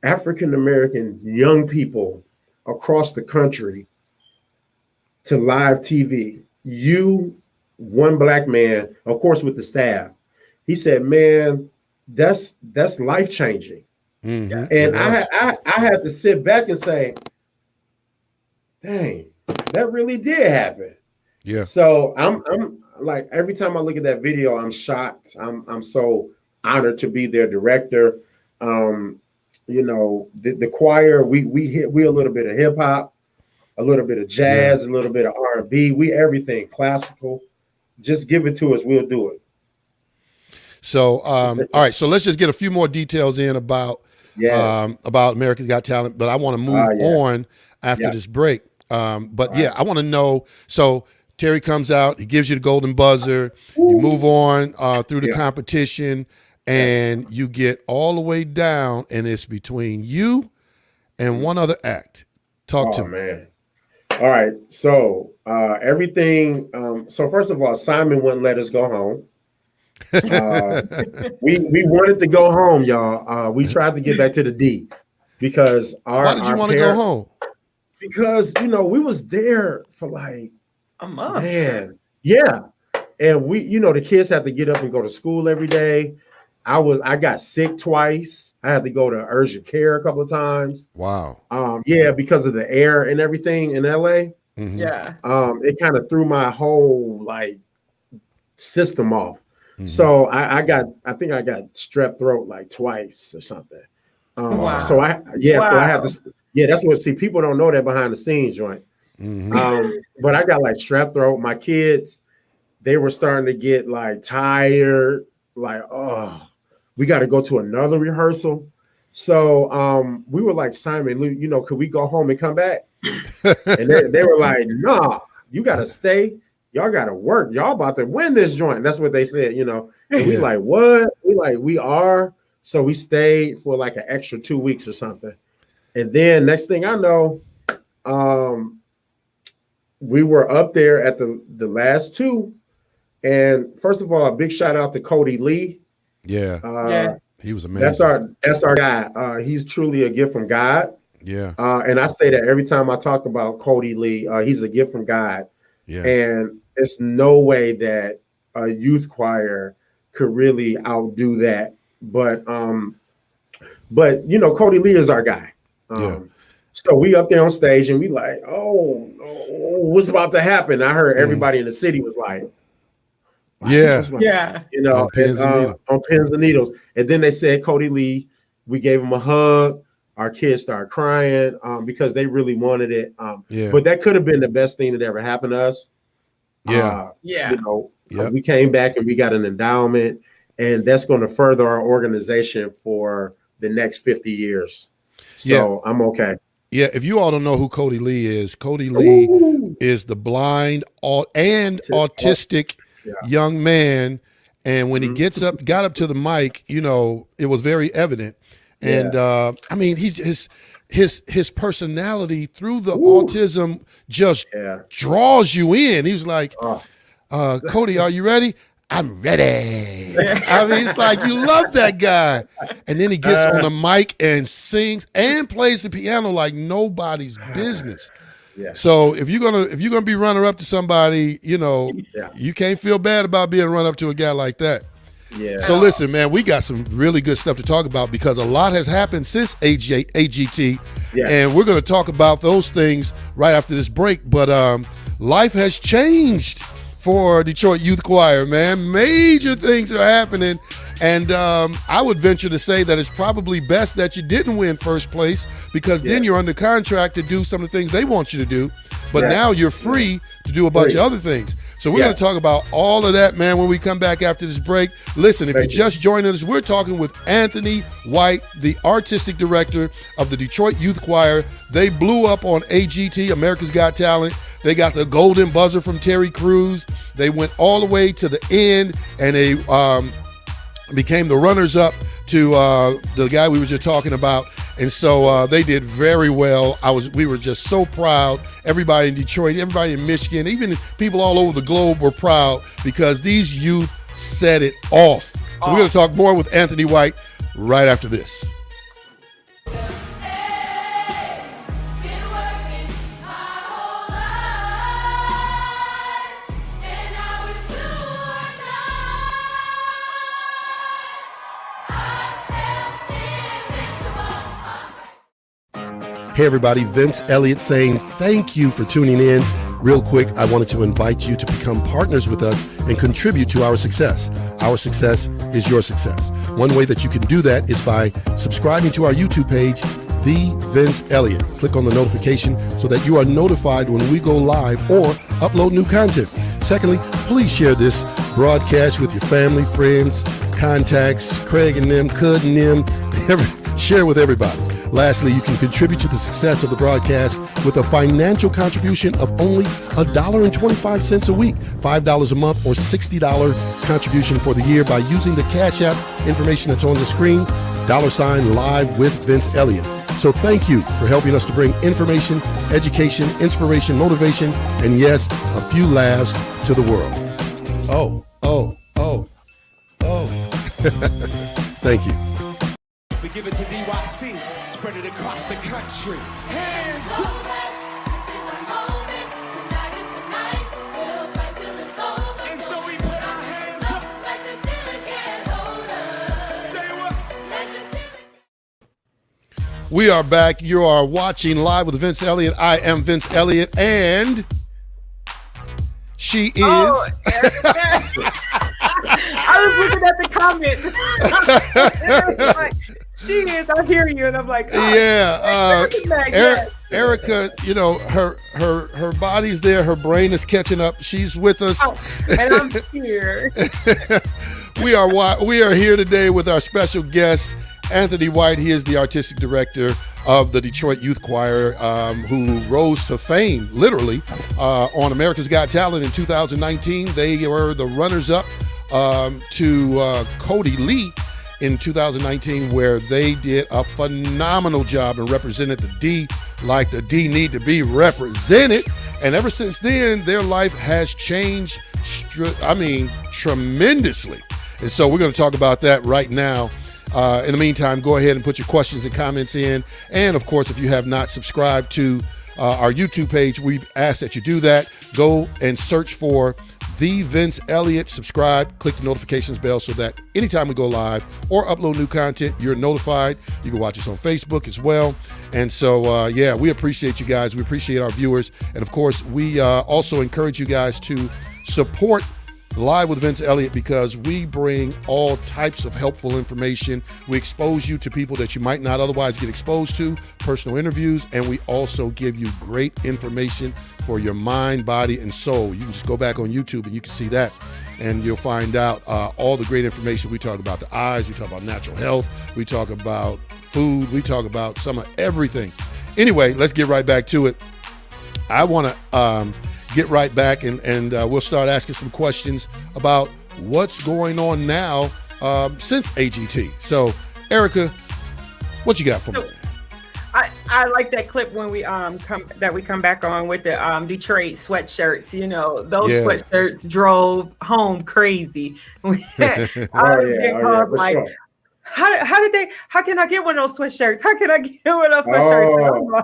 African American young people across the country to live TV. You, one black man, of course, with the staff." He said, "Man, that's life changing." And I had to sit back and say, "Dang, that really did happen." Yeah. So I'm like, every time I look at that video, I'm shocked. I'm so honored to be their director. The choir, we a little bit of hip hop, a little bit of jazz, a little bit of R&B. We everything classical. Just give it to us, we'll do it. So, all right. So let's just get a few more details in about America's Got Talent. But I want to move on after this break. I want to know. So Terry comes out. He gives you the golden buzzer. You move on through the competition, and you get all the way down, and it's between you and one other act. Talk to me. Man. All right. So everything. So first of all, Simon wouldn't let us go home. We wanted to go home, y'all. We tried to get back to the D because why did you want to go home? because we was there for like A month. man, yeah. And we, the kids have to get up and go to school every day. I got sick twice. I had to go to urgent care a couple of times. Wow. Yeah, because of the air and everything in LA. Mhm. Yeah. It kind of threw my whole like system off. Mhm. So I think I got strep throat like twice or something. Wow. So I have Wow. to. Yeah, that's what. See, people don't know that behind the scenes joint. Mhm. But I got like strep throat. My kids, they were starting to get like tired. Like, oh, we got to go to another rehearsal. So we were like, Simon, could we go home and come back? And they were like, nah, you got to stay. Y'all got to work. Y'all about to win this joint. That's what they said, And we Yeah. like, what? We are. So we stayed for like an extra 2 weeks or something. And then next thing I know, we were up there at the last two. And first of all, a big shout out to Cody Lee. Yeah. Yeah. He was amazing. That's our guy. He's truly a gift from God. Yeah. And I say that every time I talk about Cody Lee, he's a gift from God. Yeah. And there's no way that a youth choir could really outdo that. But Cody Lee is our guy. Yeah. So we up there on stage and we like, oh, what's about to happen? I heard everybody in the city was like, Yeah. Yeah. On pins and needles. on pins and needles. And then they said Cody Lee, we gave him a hug. Our kids started crying because they really wanted it. Yeah. But that could have been the best thing that ever happened to us. Yeah. Yeah. Yep. We came back and we got an endowment, and that's going to further our organization for the next 50 years. So I'm okay. Yeah, if you all don't know who Cody Lee is is the blind and autistic young man. And when he got up to the mic, it was very evident. And I mean, his personality through the autism just draws you in. He was like, Cody, are you ready? I'm ready. I mean, it's like you love that guy. And then he gets on the mic and sings and plays the piano like nobody's business. Yeah. So if you're gonna be runner up to somebody, you can't feel bad about being run up to a guy like that. Yeah. So listen, man, we got some really good stuff to talk about because a lot has happened since AGT, and we're going to talk about those things right after this break. But life has changed for Detroit Youth Choir, man. Major things are happening, and I would venture to say that it's probably best that you didn't win first place because then you're under contract to do some of the things they want you to do, but now you're free to do a bunch of other things. So we're going to talk about all of that, man, when we come back after this break. Listen, if you're just joining us, we're talking with Anthony White, the artistic director of the Detroit Youth Choir. They blew up on AGT, America's Got Talent. They got the golden buzzer from Terry Crews. They went all the way to the end, and they became the runners-up to the guy we were just talking about. And so they did very well. We were just so proud. Everybody in Detroit, everybody in Michigan, even people all over the globe were proud because these youth set it off. So we're going to talk more with Anthony White right after this. Hey everybody, Vince Eliot saying thank you for tuning in. Real quick, I wanted to invite you to become partners with us and contribute to our success. Our success is your success. One way that you can do that is by subscribing to our YouTube page, The Vince Eliot. Click on the notification so that you are notified when we go live or upload new content. Secondly, please share this broadcast with your family, friends, contacts, Craig and them, Cud and them, share with everybody. Lastly, you can contribute to the success of the broadcast with a financial contribution of only $1.25 a week, $5 a month, or $60 contribution for the year by using the Cash App information that's on the screen, $ live with Vince Eliot. So thank you for helping us to bring information, education, inspiration, motivation, and yes, a few laughs to the world. Oh. Thank you. We give it to DYC, spread it across the country. Hands up. We are back. You are watching Live with Vince Eliot. I am Vince Eliot, and she is. Oh, Erica. I was looking at the comments. Like, she is. I hear you, and I'm like, oh, yeah. Erica, you know, her body's there. Her brain is catching up. She's with us, and I'm here. We are here today with our special guest, Anthony White. He is the artistic director of the Detroit Youth Choir, who rose to fame, literally, on America's Got Talent in 2019. They were the runners-up to Cody Lee in 2019, where they did a phenomenal job and represented the D like the D need to be represented. And ever since then, their life has changed, tremendously. And so we're going to talk about that right now. In the meantime, go ahead and put your questions and comments in. And of course, if you have not subscribed to our YouTube page, we ask that you do that. Go and search for The Vince Eliot. Subscribe, click the notifications bell so that anytime we go live or upload new content, you're notified. You can watch us on Facebook as well. And so, we appreciate you guys. We appreciate our viewers. And of course, we also encourage you guys to support Live with Vince Eliot, because we bring all types of helpful information. We expose you to people that you might not otherwise get exposed to, personal interviews, and we also give you great information for your mind, body, and soul. You can just go back on YouTube and you can see that, and you'll find out all the great information. We talk about the eyes, we talk about natural health, we talk about food, we talk about some of everything. Anyway, let's get right back to it. I want to get right back and we'll start asking some questions about what's going on now since AGT. So, Erica, what you got for me? I like that clip when we come back on with the Detroit sweatshirts. You know, those sweatshirts drove home crazy. How can I get one of those sweatshirts? How can I get one of those sweatshirts?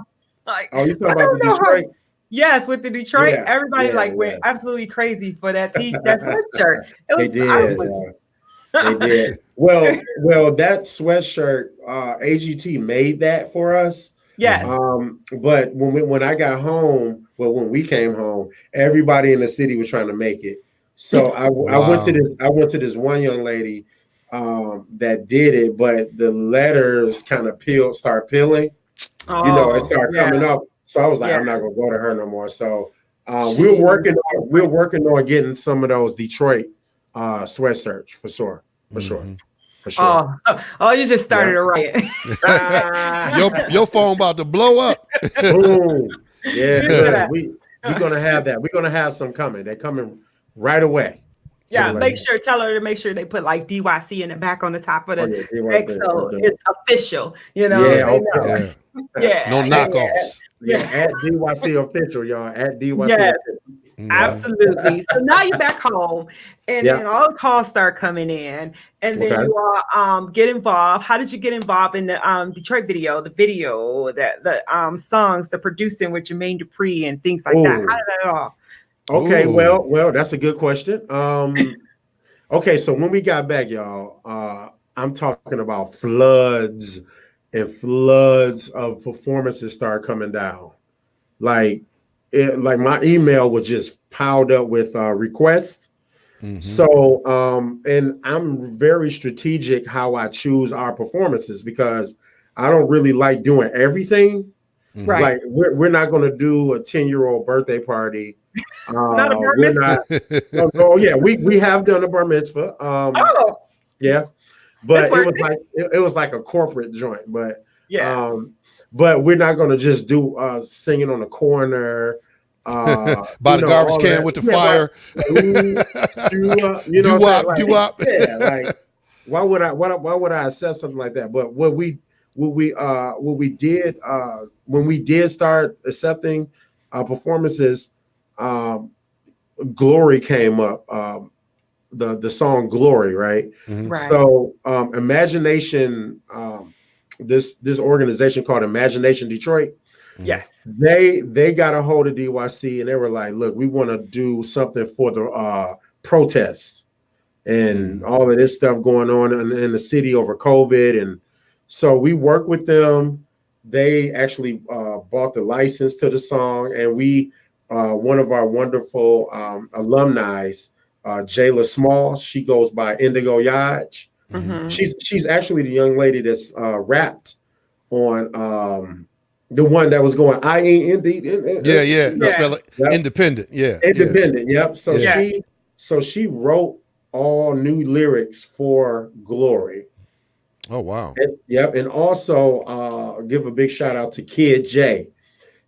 You talking about the Detroit? Yes, with the Detroit, everybody went absolutely crazy for that sweatshirt. They did. Well, that sweatshirt, AGT made that for us. Yes. But when I got home, when we came home, everybody in the city was trying to make it. So I went to this one young lady that did it, but the letters kind of start peeling. It started coming up. So I was like, I'm not gonna go to her no more. So we're working on getting some of those Detroit sweatshirts for sure. Oh, you just started a riot. your phone about to blow up. Ooh, yeah, we're gonna have that. We're gonna have some coming. They're coming right away. Yeah, tell her to make sure they put like DYC in the back on the top of the X, so it's official. You know. No knockoffs. At DYC official, y'all. At DYC official. Absolutely. So now you're back home, and then all the calls start coming in, and then you all get involved. How did you get involved in the Detroit video, the songs, the producing with Jermaine Dupri and things like that? How did that all? Okay, well, that's a good question. Okay, so when we got back, y'all, I'm talking about floods and floods of performances start coming down. Like my email was just piled up with requests. Mm-hmm. So, and I'm very strategic how I choose our performances, because I don't really like doing everything. Right. Like we're not going to do a 10-year-old birthday party. Not a bar mitzvah. We have done a bar mitzvah. But it was like a corporate joint. But but we're not going to just do singing on the corner. By the garbage can with the fire. Do-wop. Yeah, like why would I accept something like that? But what we did when we did start accepting performances, Glory came up, the song Glory, right? Mm-hmm. Right. So Imagination, this organization called Imagination Detroit, yes, they got a hold of DYC and they were like, look, we want to do something for the protests and all of this stuff going on in the city over COVID. And so we worked with them. they actually bought the license to the song, and we one of our wonderful alumni, Jayla Small, she goes by Indigo Yaj. Mhm. She's actually the young lady that's rapped on the one that was going Yeah. You Yeah. spell it Yep. independent. Yeah. Independent. Yep. So Yeah. she wrote all new lyrics for Glory. Oh, wow. Yep. And also give a big shout out to Kid J.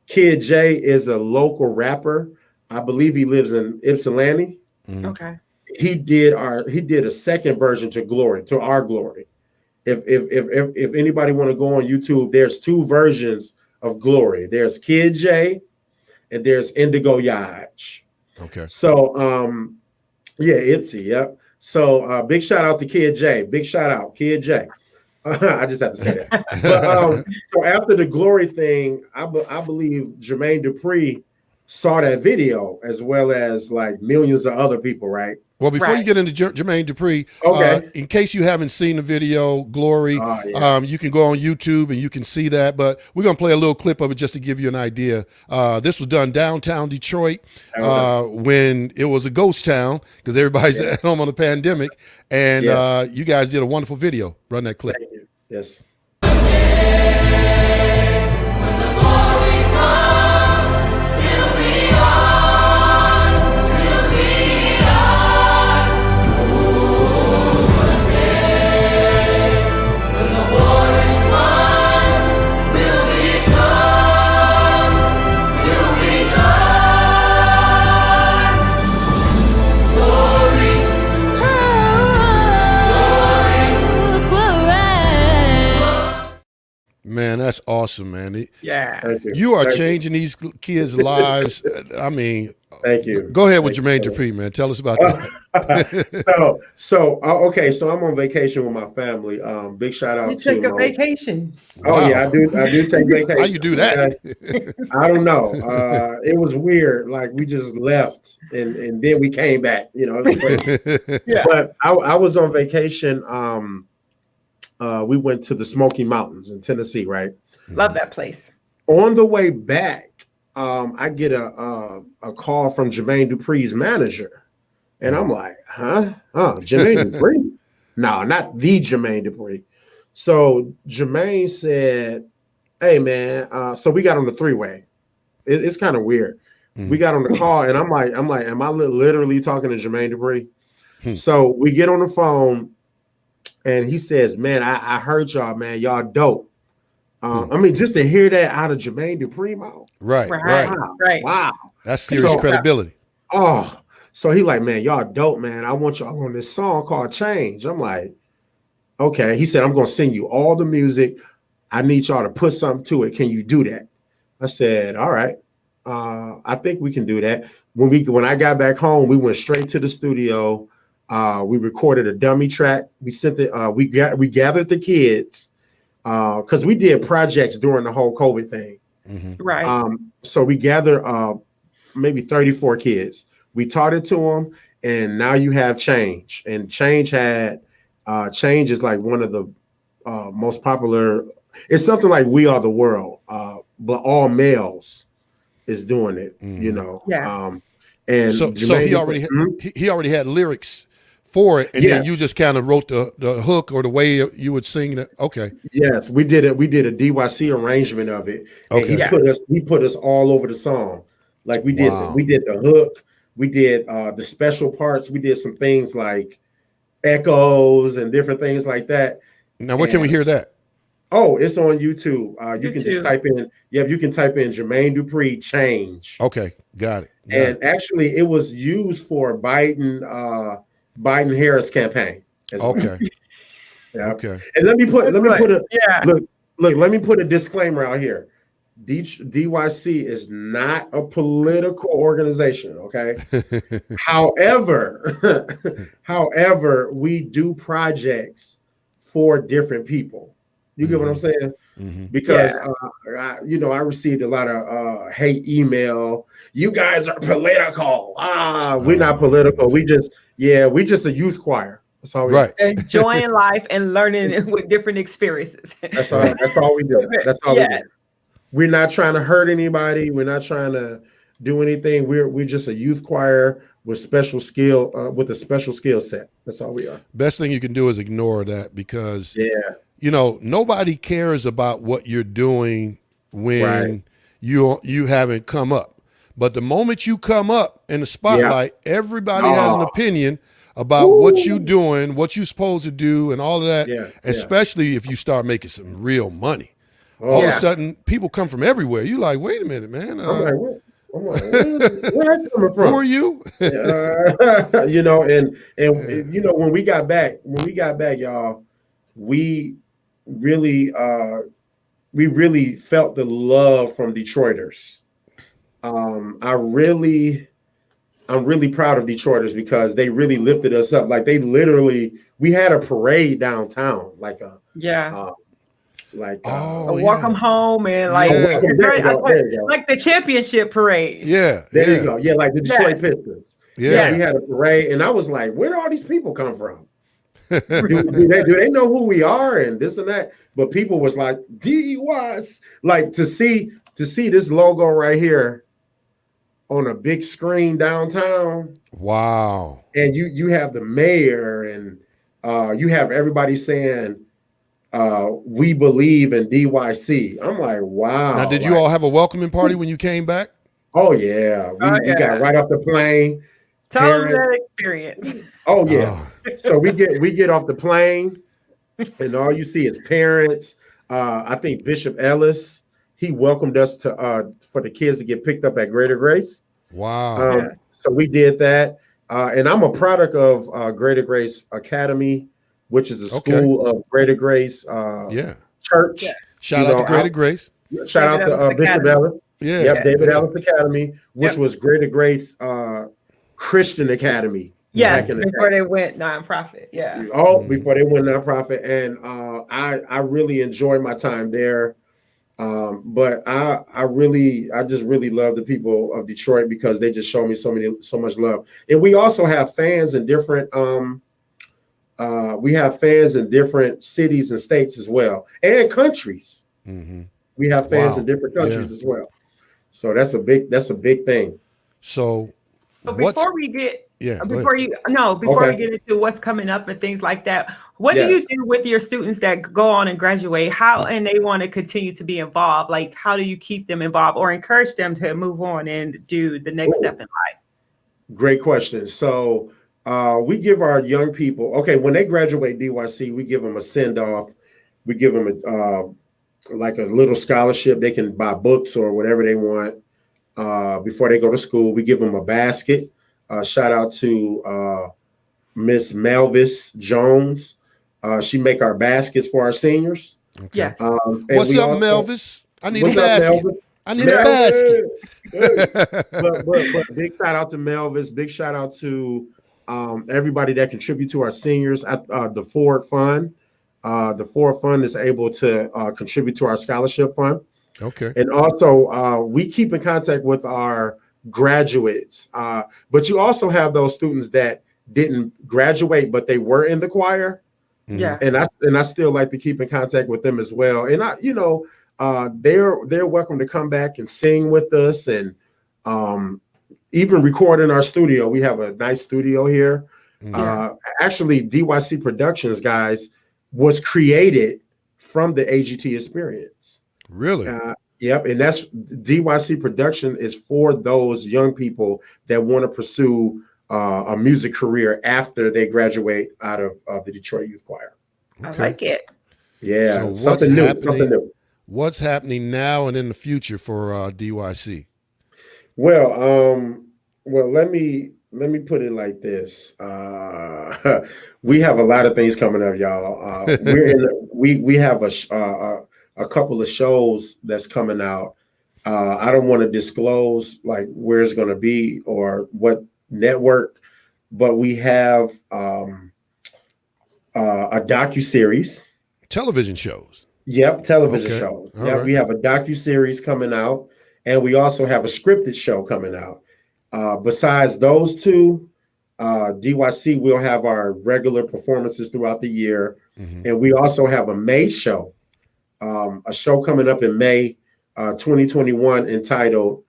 Kid J is a local rapper. I believe he lives in Ypsilanti. Okay. He did a second version to our Glory. If anybody want to go on YouTube, there's two versions of Glory. There's Kid J and there's Indigo Yaj. Okay. So Ipsy, yep. So big shout out to Kid J. Big shout out, Kid J. I just have to say that. But so after the Glory thing, I believe Jermaine Dupri saw that video as well as like millions of other people, right? Well, before you get into Jermaine Dupri, okay. In case you haven't seen the video, Glory, you can go on YouTube and you can see that. But we're going to play a little clip of it just to give you an idea. This was done downtown Detroit when it was a ghost town because everybody's at home on the pandemic. And you guys did a wonderful video. Run that clip. Thank you. Yes. Man, that's awesome, man. Yeah. Thank you. You are changing these kids' lives. I mean, thank you. Go ahead with Jermaine Dupri, man. Tell us about that. Okay. So I'm on vacation with my family. Big shout out You to take a vacation. Oh Wow. yeah, I do take vacation. How you do that? I don't know. It was weird. Like we just left and then we came back. You know, it was crazy. Yeah. But I was on vacation. We went to the Smoky Mountains in Tennessee, right? Love that place. On the way back, I get a call from Jermaine Dupri's manager. And I'm like, huh? Jermaine Dupri? No, not the Jermaine Dupri. So Jermaine said, hey, man, so we got on the three-way. It's kind of weird. We got on the call, and I'm like, am I literally talking to Jermaine Dupri? So we get on the phone, and he says, man, I heard y'all, man. Y'all dope. I mean, just to hear that out of Jermaine Dupri mouth. Right. Wow. That's serious credibility. So he like, man, y'all dope, man. I want y'all on this song called Change. I'm like, okay. He said, I'm going to send you all the music. I need y'all to put something to it. Can you do that? I said, all right. I think we can do that. When I got back home, we went straight to the studio. We recorded a dummy track. We sent it. We gathered the kids because we did projects during the whole COVID thing. Right. So we gathered maybe 34 kids. We taught it to them, and now you have Change. And Change is like one of the most popular. It's something like We Are the World, but all males is doing it. You know. Yeah. And so he already had lyrics for it, and then you just kind of wrote the hook or the way you would sing it. Okay. Yes, we did it. We did a DYC arrangement of it. Okay. And he put us all over the song. Like we did the hook, we did the special parts, we did some things like echoes and different things like that. Now, where can we hear that? Oh, it's on YouTube. You can just type in, you can type in Jermaine Dupri Change. Okay, got it. And actually, it was used for Biden-Harris campaign. Okay. Yeah. Okay. And let me put a disclaimer out here. DYC is not a political organization, okay? However, we do projects for different people. You get what I'm saying? Because I received a lot of hate email. You guys are political. We're not political. We just a youth choir. That's all we Right. do. enjoying life and learning with different experiences. That's all. That's all we do. That's all we Yeah. do. We're not trying to hurt anybody. We're not trying to do anything. We're just a youth choir with special skill, with a special skill set. That's all we are. Best thing you can do is ignore that because Yeah. nobody cares about what you're doing when Right. you haven't come up. But the moment you come up in the spotlight, everybody has an opinion about what you're doing, what you're supposed to do, and all of that. Yeah, Especially if you start making some real money. Oh, All of a sudden, people come from everywhere. You're like, wait a minute, man. I'm like, where that coming from? Who are you? And when we got back, y'all, we really felt the love from Detroiters. I'm really proud of Detroiters because they really lifted us up. Like we had a parade downtown, like a welcome home and like like the championship parade. Yeah. There you go. Yeah, like the Detroit Pistons. Yeah. We had a parade, and I was like, where do all these people come from? do they know who we are and this and that? But people was like, DUIs, like to see this logo right here on a big screen downtown. Wow. And you have the mayor and you have everybody saying we believe in DYC. I'm like, wow. Now, did you all have a welcoming party when you came back? Oh yeah. We got right off the plane. Tell them that experience. Oh yeah. So we get off the plane and all you see is parents. I think Bishop Ellis, he welcomed us to for the kids to get picked up at Greater Grace. Wow. So we did that. And I'm a product of Greater Grace Academy, which is a school of Greater Grace Church. Yeah. Shout out to Greater Grace. Shout out to Bishop Ellis. Yeah. Yep, David Ellis Academy, which was Greater Grace Christian Academy. Yes, before they went nonprofit. Yeah. Before they went nonprofit. And I really enjoyed my time there. But I just really love the people of Detroit because they just show me so much love. And we also have fans in different cities and states as well, and countries. Mm-hmm. We have fans in different countries as well. So that's a big thing. So before we get before we get into what's coming up and things like that, what do you do with your students that go on and graduate? And they want to continue to be involved? Like, how do you keep them involved or encourage them to move on and do the next step in life? Great question. So we give our young people, when they graduate DYC, we give them a send off. We give them like a little scholarship. They can buy books or whatever they want before they go to school. We give them a basket. Shout out to Miss Melvis Jones. She make our baskets for our seniors. Okay. What's up, Melvis? I need a basket. I need a basket. but big shout out to Melvis. Big shout out to everybody that contribute to our seniors at the Ford Fund. The Ford Fund is able to contribute to our scholarship fund. Okay. And also, we keep in contact with our graduates. But you also have those students that didn't graduate, but they were in the choir. Yeah. And I still like to keep in contact with them as well. And they're welcome to come back and sing with us and even record in our studio. We have a nice studio here. Actually, DYC Productions, guys, was created from the AGT experience. Really? Yep. And that's DYC Production is for those young people that want to pursue a music career after they graduate out of the Detroit Youth Choir. Okay. I like it. Yeah. So something new. What's happening now and in the future for DYC? Well, let me put it like this. We have a lot of things coming up, y'all. We have a couple of shows that's coming out. I don't want to disclose like where it's going to be or what network, but we have a docuseries. Television shows. Yep, television shows. All yeah, right. We have a docuseries coming out, and we also have a scripted show coming out. Besides those two, DYC will have our regular performances throughout the year. And we also have a May show, a show coming up in May 2021 entitled,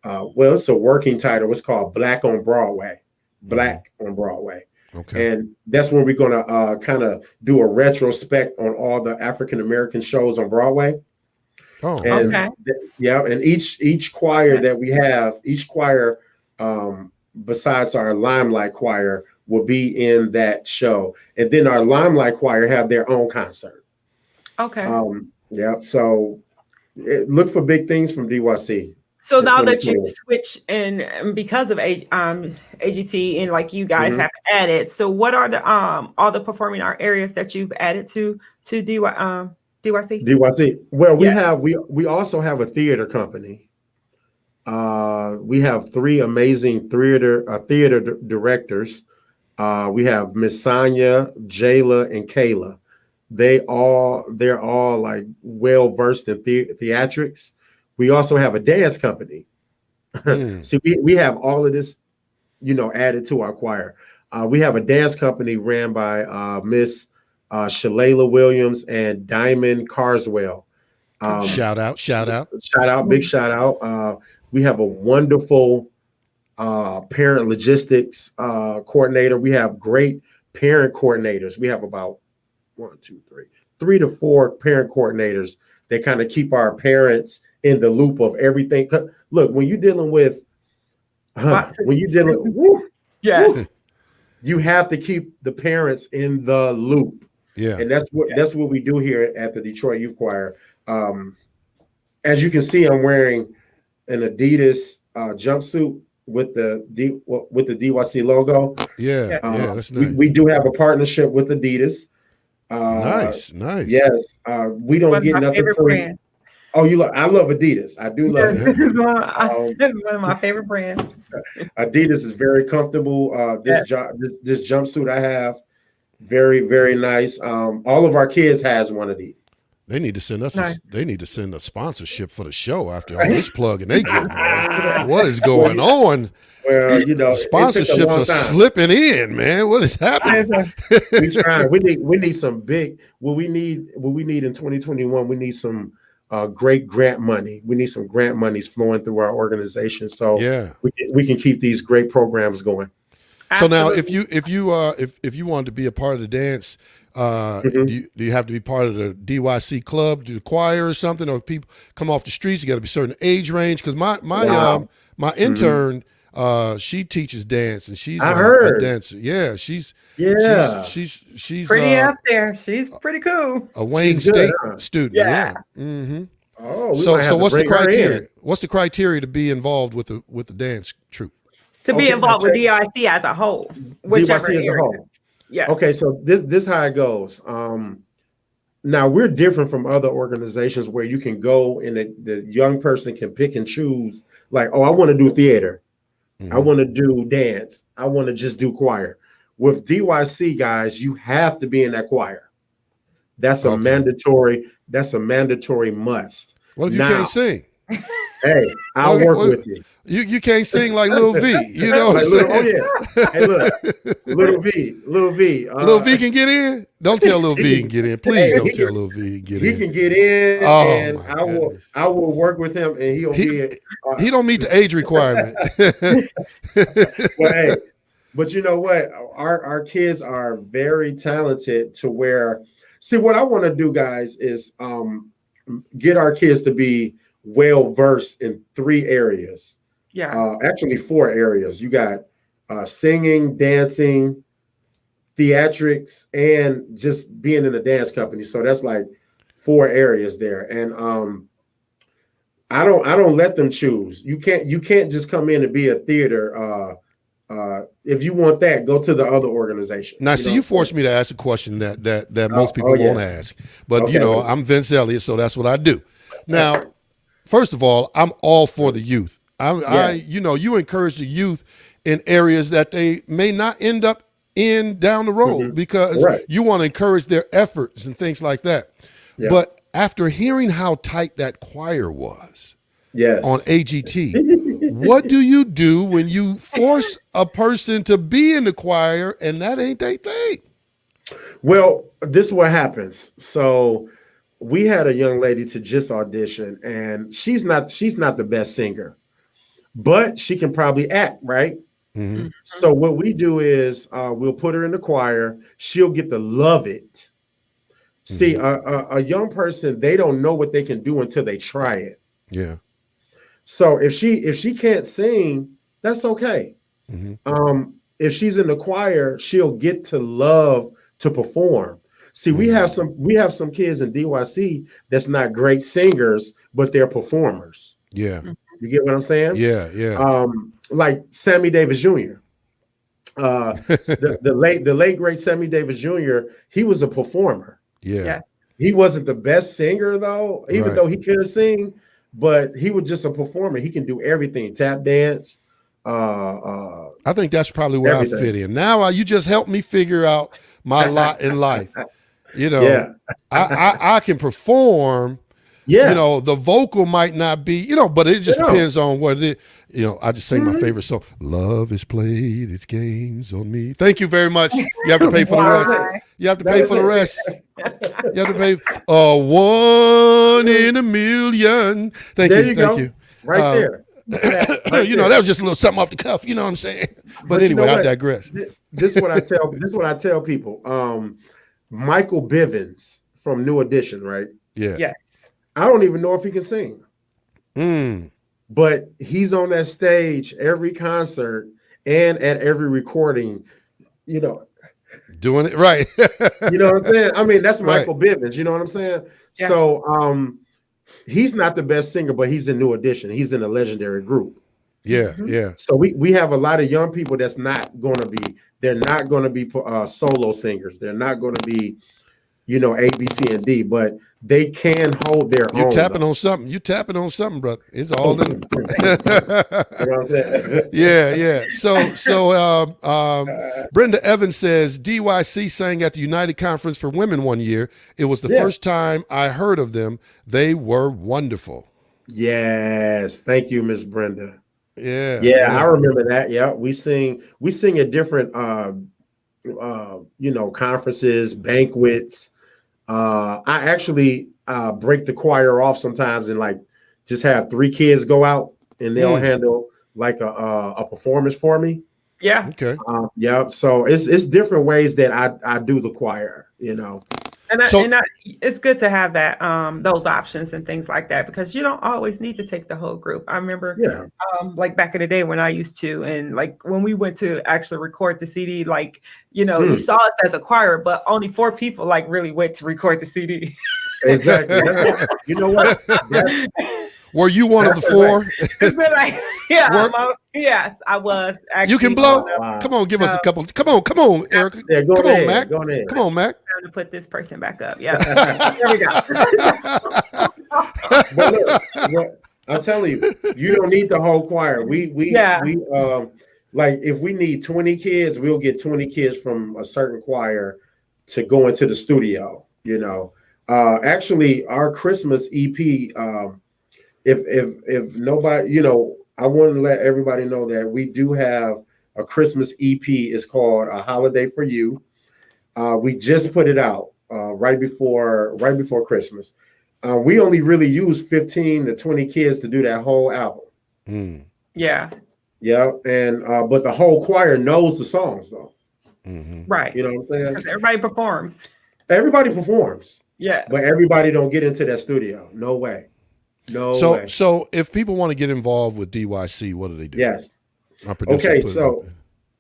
well, it's a working title. It's called Black on Broadway. Black on Broadway. Okay. And that's when we're going to kind of do a retrospect on all the African-American shows on Broadway. Oh, And Okay. yeah, and each choir that we have, each choir besides our Limelight choir will be in that show. And then our Limelight choir have their own concert. Okay. Yeah, so look for big things from DYC. So in now that you 2020. switch and because of AGT and like you guys Mhm. have added, so what are the all the performing art areas that you've added to DYC? DYC. Well, Yeah. we also have a theater company. We have three amazing theater directors. We have Miss Sonia, Jayla, and Kayla. They're all like well versed in theatrics. We also have a dance company. See, we have all of this, added to our choir. We have a dance company ran by Miss Shalala Williams and Diamond Carswell. shout out. Big shout out. We have a wonderful parent logistics coordinator. We have great parent coordinators. We have about 3 to 4 parent coordinators that kind of keep our parents in the loop of everything. Look, when you're dealing with, Yes. you have to keep the parents in the loop. Yeah. And that's what we do here at the Detroit Youth Choir. As you can see, I'm wearing an Adidas jumpsuit with the DYC logo. Yeah. That's nice. We do have a partnership with Adidas. Nice. Yes. We don't One of get my nothing favorite free. brands. Oh, I love Adidas. I do love it. It's one of my favorite brands. Adidas is very comfortable. This jumpsuit I have, very, very nice. All of our kids has one of these. They need to send us. Nice. They need to send a sponsorship for the show after all this plugging they get. Man. What is going on? Well, Sponsorships are slipping in, man. What is happening? We trying. We need some big. What we need in 2021. We need some great grant money. We need some grant monies flowing through our organization, so we can keep these great programs going. So now, if you wanted to be a part of the dance, do you have to be part of the DYC club, do the choir or something, or people come off the streets? You got to be a certain age range. Because my intern, she teaches dance and she's a dancer. Yeah, she's pretty out there. She's pretty cool. A Wayne State student. Yeah. Mm-hmm. Oh, so what's the criteria? What's the criteria to be involved with the dance troupe? To be involved with DIC as a whole, whichever DYC as area. a whole. Yeah. Okay, so this how it goes. Now we're different from other organizations where you can go and the young person can pick and choose. Like, oh, I want to do theater, I want to do dance, I want to just do choir. With DYC, guys, you have to be in that choir. That's a mandatory. That's a mandatory must. What if you can't sing? Hey, I'll work with you. You can't sing like Lil V. You know what I'm saying? Oh yeah. Hey, look, Lil V. Lil V can get in. Don't tell Lil V can get in. Please don't tell Lil V can get in. He can get in, and I will work with him, and he don't meet the age requirement. Well, hey, but you know what? Our kids are very talented to where. See, what I want to do, guys, is get our kids to be well versed in 3 areas. Yeah. Actually 4 areas. You got singing, dancing, theatrics, and just being in a dance company. So that's like 4 areas there. And I don't let them choose. You can't just come in and be a theater. If you want that, go to the other organization. Now, you forced me to ask a question that most people won't ask. But I'm Vince Eliot, so that's what I do. Now, first of all, I'm all for the youth. You encourage the youth in areas that they may not end up in down the road because you want to encourage their efforts and things like that. Yeah. But after hearing how tight that choir was, Yes. on AGT. What do you do when you force a person to be in the choir and that ain't their thing? Well, this is what happens. So we had a young lady to just audition, and she's not the best singer, but she can probably act, right? Mm-hmm. So what we do is we'll put her in the choir. She'll get to love it. See, a young person, they don't know what they can do until they try it. Yeah. So if she can't sing, that's okay. If she's in the choir, she'll get to love to perform. See, we have some kids in DYC that's not great singers, but they're performers. Yeah. You get what I'm saying? Yeah. Like Sammy Davis Jr. The late great Sammy Davis Jr. He was a performer. Yeah. He wasn't the best singer though, even though he could sing, but he was just a performer. He can do everything, tap dance. I think that's probably where everything. I fit in. Now you just helped me figure out my lot in life. You know, I can perform. Yeah. You know, the vocal might not be, you know, but it just depends on what it is. You know, I just sing my favorite song. Love has played its games on me. Thank you very much. You have to pay for the rest. You have to pay for the rest. You have to pay a 1 in a million. Thank you. Thank you. Right there. You know, that was just a little something off the cuff. You know what I'm saying? But anyway, I digress. This is what I tell. This is what I tell people. Michael Bivins from New Edition, right? Yeah. Yes. I don't even know if he can sing. But he's on that stage every concert and at every recording, you know. Doing it right. You know what I'm saying? I mean, that's Michael Bivins, you know what I'm saying? Yeah. So he's not the best singer, but he's in New Edition. He's in a legendary group. Yeah, yeah. So we have a lot of young people that's not going to be, they're not going to be solo singers. They're not going to be, you know, A, B, C, and D, but they can hold their own. You tapping on something. You tapping on something, brother. It's all in. Yeah. So Brenda Evans says DYC sang at the United Conference for Women one year. It was the first time I heard of them. They were wonderful. Yes. Thank you, Miss Brenda. Yeah. I remember that. Yeah. We sing at different you know, conferences, banquets. I actually break the choir off sometimes and like just have 3 kids go out and they'll handle like a performance for me. Yeah. Okay. Yeah. So it's different ways that I do the choir, you know. And it's good to have that those options and things like that, because you don't always need to take the whole group. I remember like back in the day when I used to, and like when we went to actually record the CD, like, you know, you saw us as a choir, but only 4 people like really went to record the CD. Exactly. You know what? Were you one of the 4? Like, yes, I was. Actually, you can blow. Come on, give us a couple. Come on, Erica. Yeah, come on, Mac. Go come on, Mac. Time to put this person back up. Yeah, there we go. But look, I'm telling you, you don't need the whole choir. We like if we need 20 kids, we'll get 20 kids from a certain choir to go into the studio. You know, actually, our Christmas EP. If nobody, you know, I want to let everybody know that we do have a Christmas EP. It's called A Holiday for You. We just put it out right before Christmas. We only really use 15 to 20 kids to do that whole album. Yeah. Yeah, and but the whole choir knows the songs though. Right. You know what I'm saying? Everybody performs. Everybody performs. Yeah. But everybody don't get into that studio. No way. No way. So if people want to get involved with DYC, what do they do? Yes. Okay, so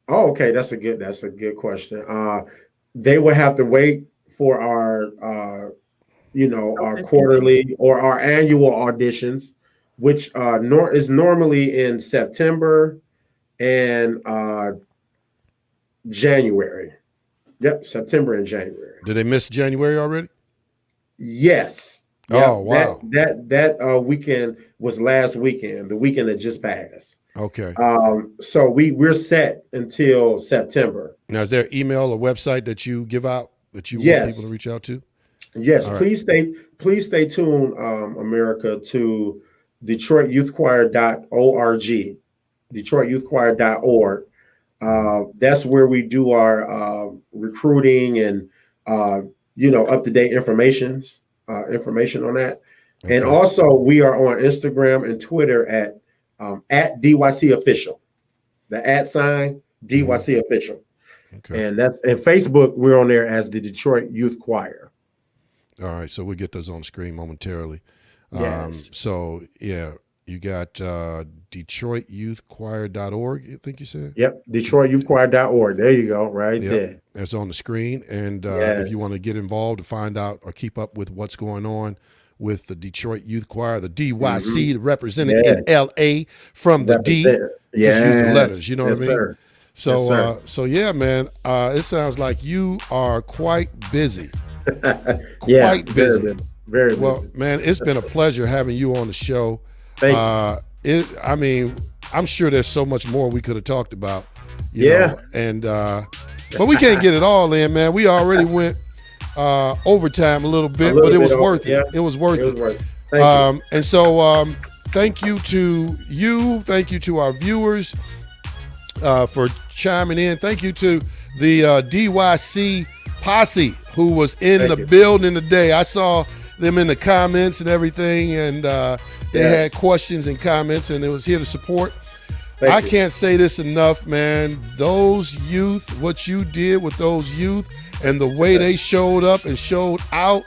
that's a good question. They would have to wait for our our quarterly or our annual auditions, which is normally in September and January. Yep, September and January. Did they miss January already? Yes. Oh, wow. That weekend was last weekend, the weekend that just passed. Okay. So we're set until September. Now, is there an email or website that you give out that you want people to reach out to? Yes. All please stay tuned, America, to DetroitYouthChoir.org, DetroitYouthChoir.org. That's where we do our recruiting and up-to-date information on that. Okay. And also we are on Instagram and Twitter at DYC Official. The @ DYC Official. Okay. And Facebook, we're on there as the Detroit Youth Choir. All right, so we'll get those on the screen momentarily. Yes. So yeah, you got DetroitYouthChoir.org, I think you said? Yep, DetroitYouthChoir.org. There you go, right there. That's on the screen. And if you want to get involved to find out or keep up with what's going on with the Detroit Youth Choir, the DYC, represented in LA from the D. Just use the letters, you know what I mean? Sir. So, so yeah, man, it sounds like you are quite busy. Quite busy. Very busy. Well, man, it's been a pleasure having you on the show. Thank you. I mean, I'm sure there's so much more we could have talked about. You know, and but we can't get it all in, man. We already went overtime a little bit, but it was worth it. It was worth it. Thank you. And so thank you to you. Thank you to our viewers for chiming in. Thank you to the DYC posse who was in the building today. I saw them in the comments and everything, and they had questions and comments, and it was here to support. I can't say this enough, man. Those youth, what you did with those youth and the way they showed up and showed out.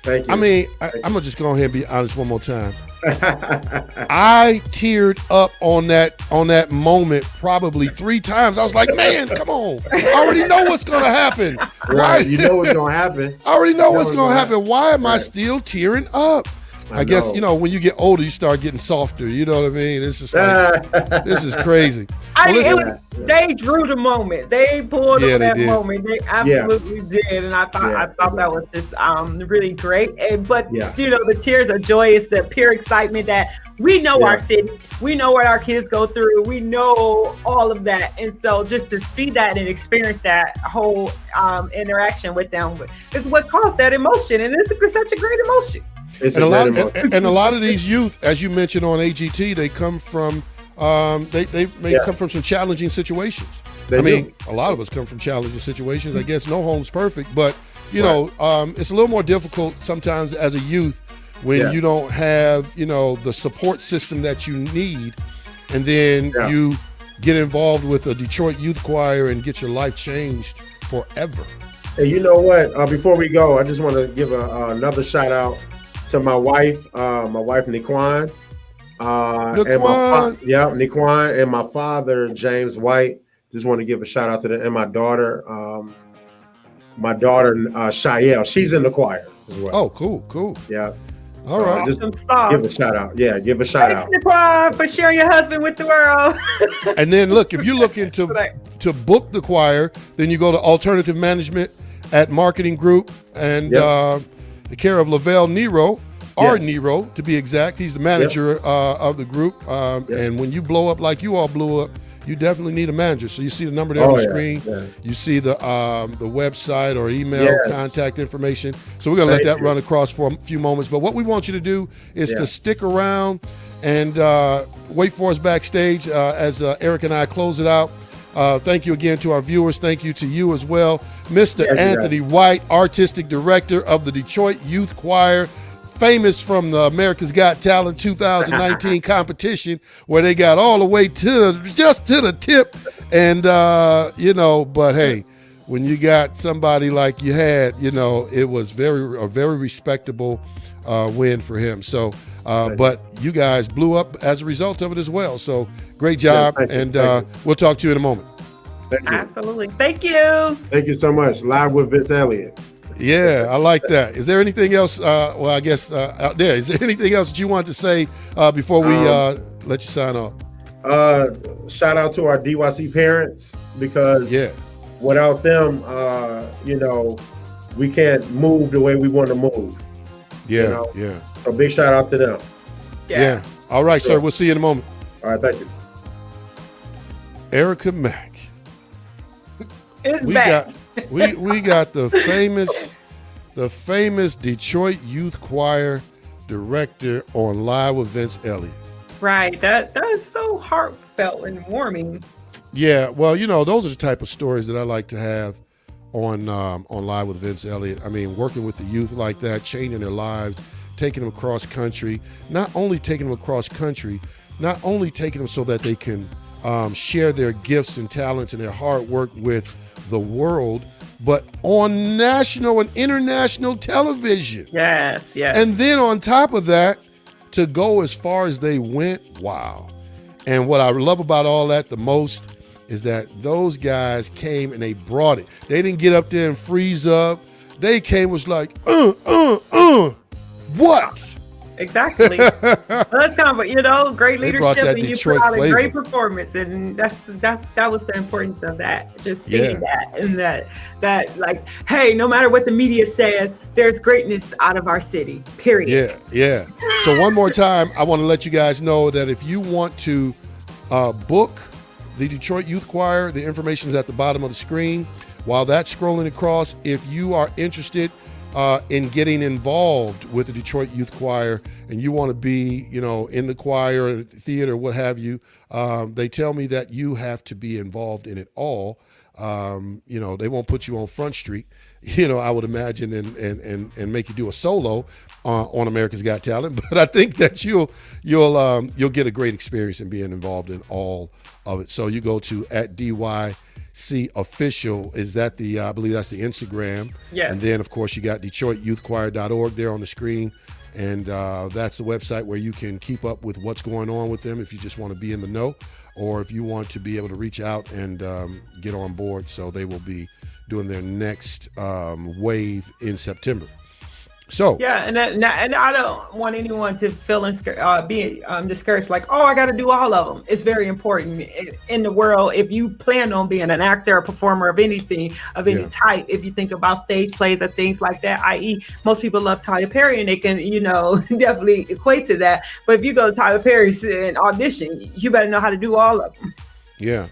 Thank you. I mean, I'm going to just go ahead and be honest one more time. I teared up on that moment probably 3 times. I was like, man, come on. I already know what's going to happen. Right. You know what's going to happen. I already know what's going to happen. Why am I still tearing up? I guess, when you get older, you start getting softer. You know what I mean? It's just like, this is crazy. They drew the moment. They pulled on that moment. They absolutely did. And I thought that was just really great. But the tears of joy is the pure excitement that we know our city. We know what our kids go through. We know all of that. And so just to see that and experience that whole interaction with them is what caused that emotion. And it's such a great emotion. And a lot of these youth, as you mentioned on AGT, they come from they may come from some challenging situations. A lot of us come from challenging situations. I guess no home's perfect, but it's a little more difficult sometimes as a youth when you don't have the support system that you need, and then you get involved with a Detroit Youth Choir and get your life changed forever. Hey, you know what? Before we go, I just want to give another shout out to my wife Niquan, Niquan, and my father James White. Just want to give a shout out to them, and my daughter Shael. She's in the choir as well. Oh, cool. Yeah. All right. Just give a shout out. Yeah, give a shout out. Thanks, Niquan, for sharing your husband with the world. And then look, if you're looking to book the choir, then you go to Alternative Management at Marketing Group and the care of Lavelle Nero, Nero to be exact. He's the manager of the group. And when you blow up like you all blew up, you definitely need a manager. So you see the number there on the screen. Yeah. You see the website or email contact information. So we're going to let that run across for a few moments. But what we want you to do is to stick around and wait for us backstage as Eric and I close it out. Thank you again to our viewers. Thank you to you as well. Mr. Anthony White, Artistic Director of the Detroit Youth Choir, famous from the America's Got Talent 2019 competition, where they got all the way just to the tip. And, but hey, when you got somebody like you had, it was a very respectable win for him. So, but you guys blew up as a result of it as well. So great job. We'll talk to you in a moment. Absolutely. Thank you. Thank you so much. Live with Vince Eliot. Yeah, I like that. Is there anything else? I guess out there. Is there anything else that you want to say before we let you sign off? Shout out to our DYC parents, because without them, we can't move the way we want to move. Yeah. So big shout out to them. Yeah. All right, sir. We'll see you in a moment. All right. Thank you. Erica Mack. We got the famous Detroit Youth Choir director on Live with Vince Eliot. Right. That is so heartfelt and warming. Yeah, well, those are the type of stories that I like to have on Live with Vince Eliot. I mean, working with the youth like that, changing their lives, taking them across country, not only taking them across country, not only taking them so that they can share their gifts and talents and their hard work with the world, but on national and international television. Yes, yes. And then on top of that, to go as far as they went, wow. And what I love about all that the most is that those guys came and they brought it. They didn't get up there and freeze up. They came was like, what? Exactly. That's kind of, great They brought leadership, that and you Detroit put out a flavor. great performance, and that was the importance of that. Just seeing that, and that like, hey, no matter what the media says, there's greatness out of our city. Period. Yeah. So one more time, I want to let you guys know that if you want to book the Detroit Youth Choir, the information is at the bottom of the screen. While that's scrolling across, if you are interested in getting involved with the Detroit Youth Choir and you want to be, in the choir or the theater, what have you, they tell me that you have to be involved in it all. They won't put you on Front Street, I would imagine, and make you do a solo on America's Got Talent. But I think that you'll get a great experience in being involved in all of it. So you go to @DYC official. Is that I believe that's the Instagram. Yes. And then of course you got DetroitYouthChoir.org there on the screen. And that's the website where you can keep up with what's going on with them if you just want to be in the know, or if you want to be able to reach out and get on board. So they will be doing their next wave in September. So yeah, and I don't want anyone to feel be discouraged. Like, oh, I got to do all of them. It's very important in the world. If you plan on being an actor or performer of anything of any type, if you think about stage plays or things like that, i.e., most people love Tyler Perry and they can, definitely equate to that. But if you go to Tyler Perry's and audition, you better know how to do all of them. Yeah.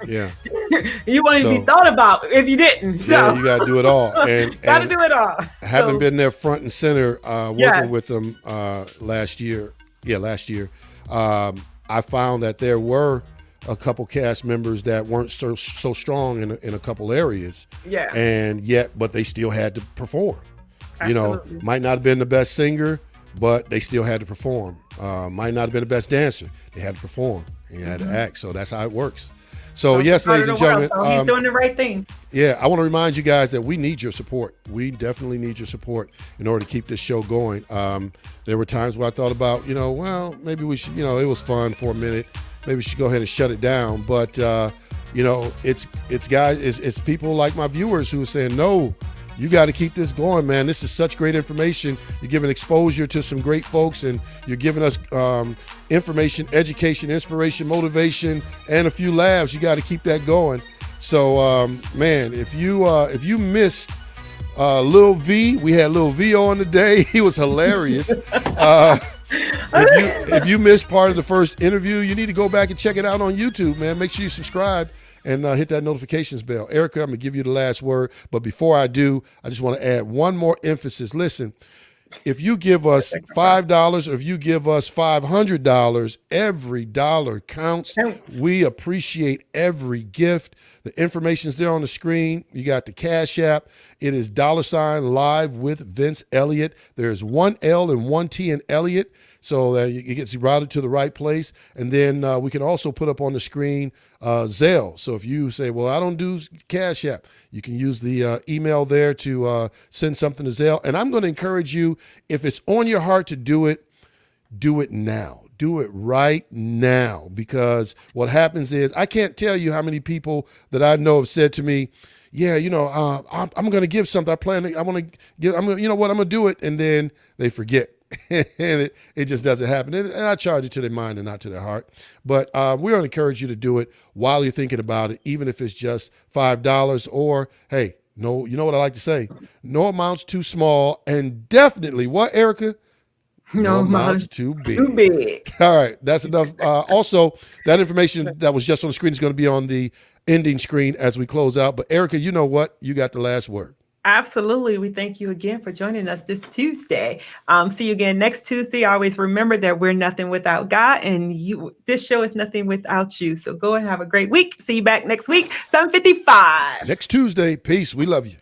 You won't even be thought about if you didn't. So yeah, you got to do it all. And got to do it all. Having been there front and center, working with them last year. I found that there were a couple cast members that weren't so strong in a couple areas. Yeah. But they still had to perform. Absolutely. Might not have been the best singer, but they still had to perform. Might not have been the best dancer. They had to perform and you had to act. So that's how it works. So yes, ladies and gentlemen, he's doing the right thing. Yeah, I want to remind you guys that we need your support. We definitely need your support in order to keep this show going. There were times where I thought about, maybe we should, it was fun for a minute. Maybe we should go ahead and shut it down. But, it's guys, it's people like my viewers who are saying, no, you got to keep this going, man. This is such great information. You're giving exposure to some great folks, and you're giving us information, education, inspiration, motivation, and a few laughs. You got to keep that going. So, man, if you missed Lil V, we had Lil V on today. He was hilarious. If you missed part of the first interview, you need to go back and check it out on YouTube, man. Make sure you subscribe and hit that notifications bell. Erica, I'm going to give you the last word. But before I do, I just want to add one more emphasis. Listen, if you give us $5 or if you give us $500, every dollar counts. We appreciate every gift. The information's there on the screen. You got the Cash App. It is $Live with Vince Eliot. There's one L and one T in Eliot, so that it gets routed to the right place. And then we can also put up on the screen Zelle. So if you say, well, I don't do Cash App, you can use the email there to send something to Zelle. And I'm going to encourage you, if it's on your heart to do it now. Do it right now, because what happens is, I can't tell you how many people that I know have said to me, yeah, I'm going to give something. I'm going to do it. And then they forget. And it just doesn't happen. And I charge it to their mind and not to their heart. But we're going to encourage you to do it while you're thinking about it, even if it's just $5 or, hey, no, you know what I like to say? No amount's too small, and definitely, what, Erica? No amount's too big. Too big. All right, that's enough. Also, that information that was just on the screen is going to be on the ending screen as we close out. But Erica, you know what? You got the last word. Absolutely. We thank you again for joining us this Tuesday. See you again next Tuesday. Always remember that we're nothing without God, and this show is nothing without you. So go and have a great week. See you back next week, 7:55. Next Tuesday. Peace. We love you.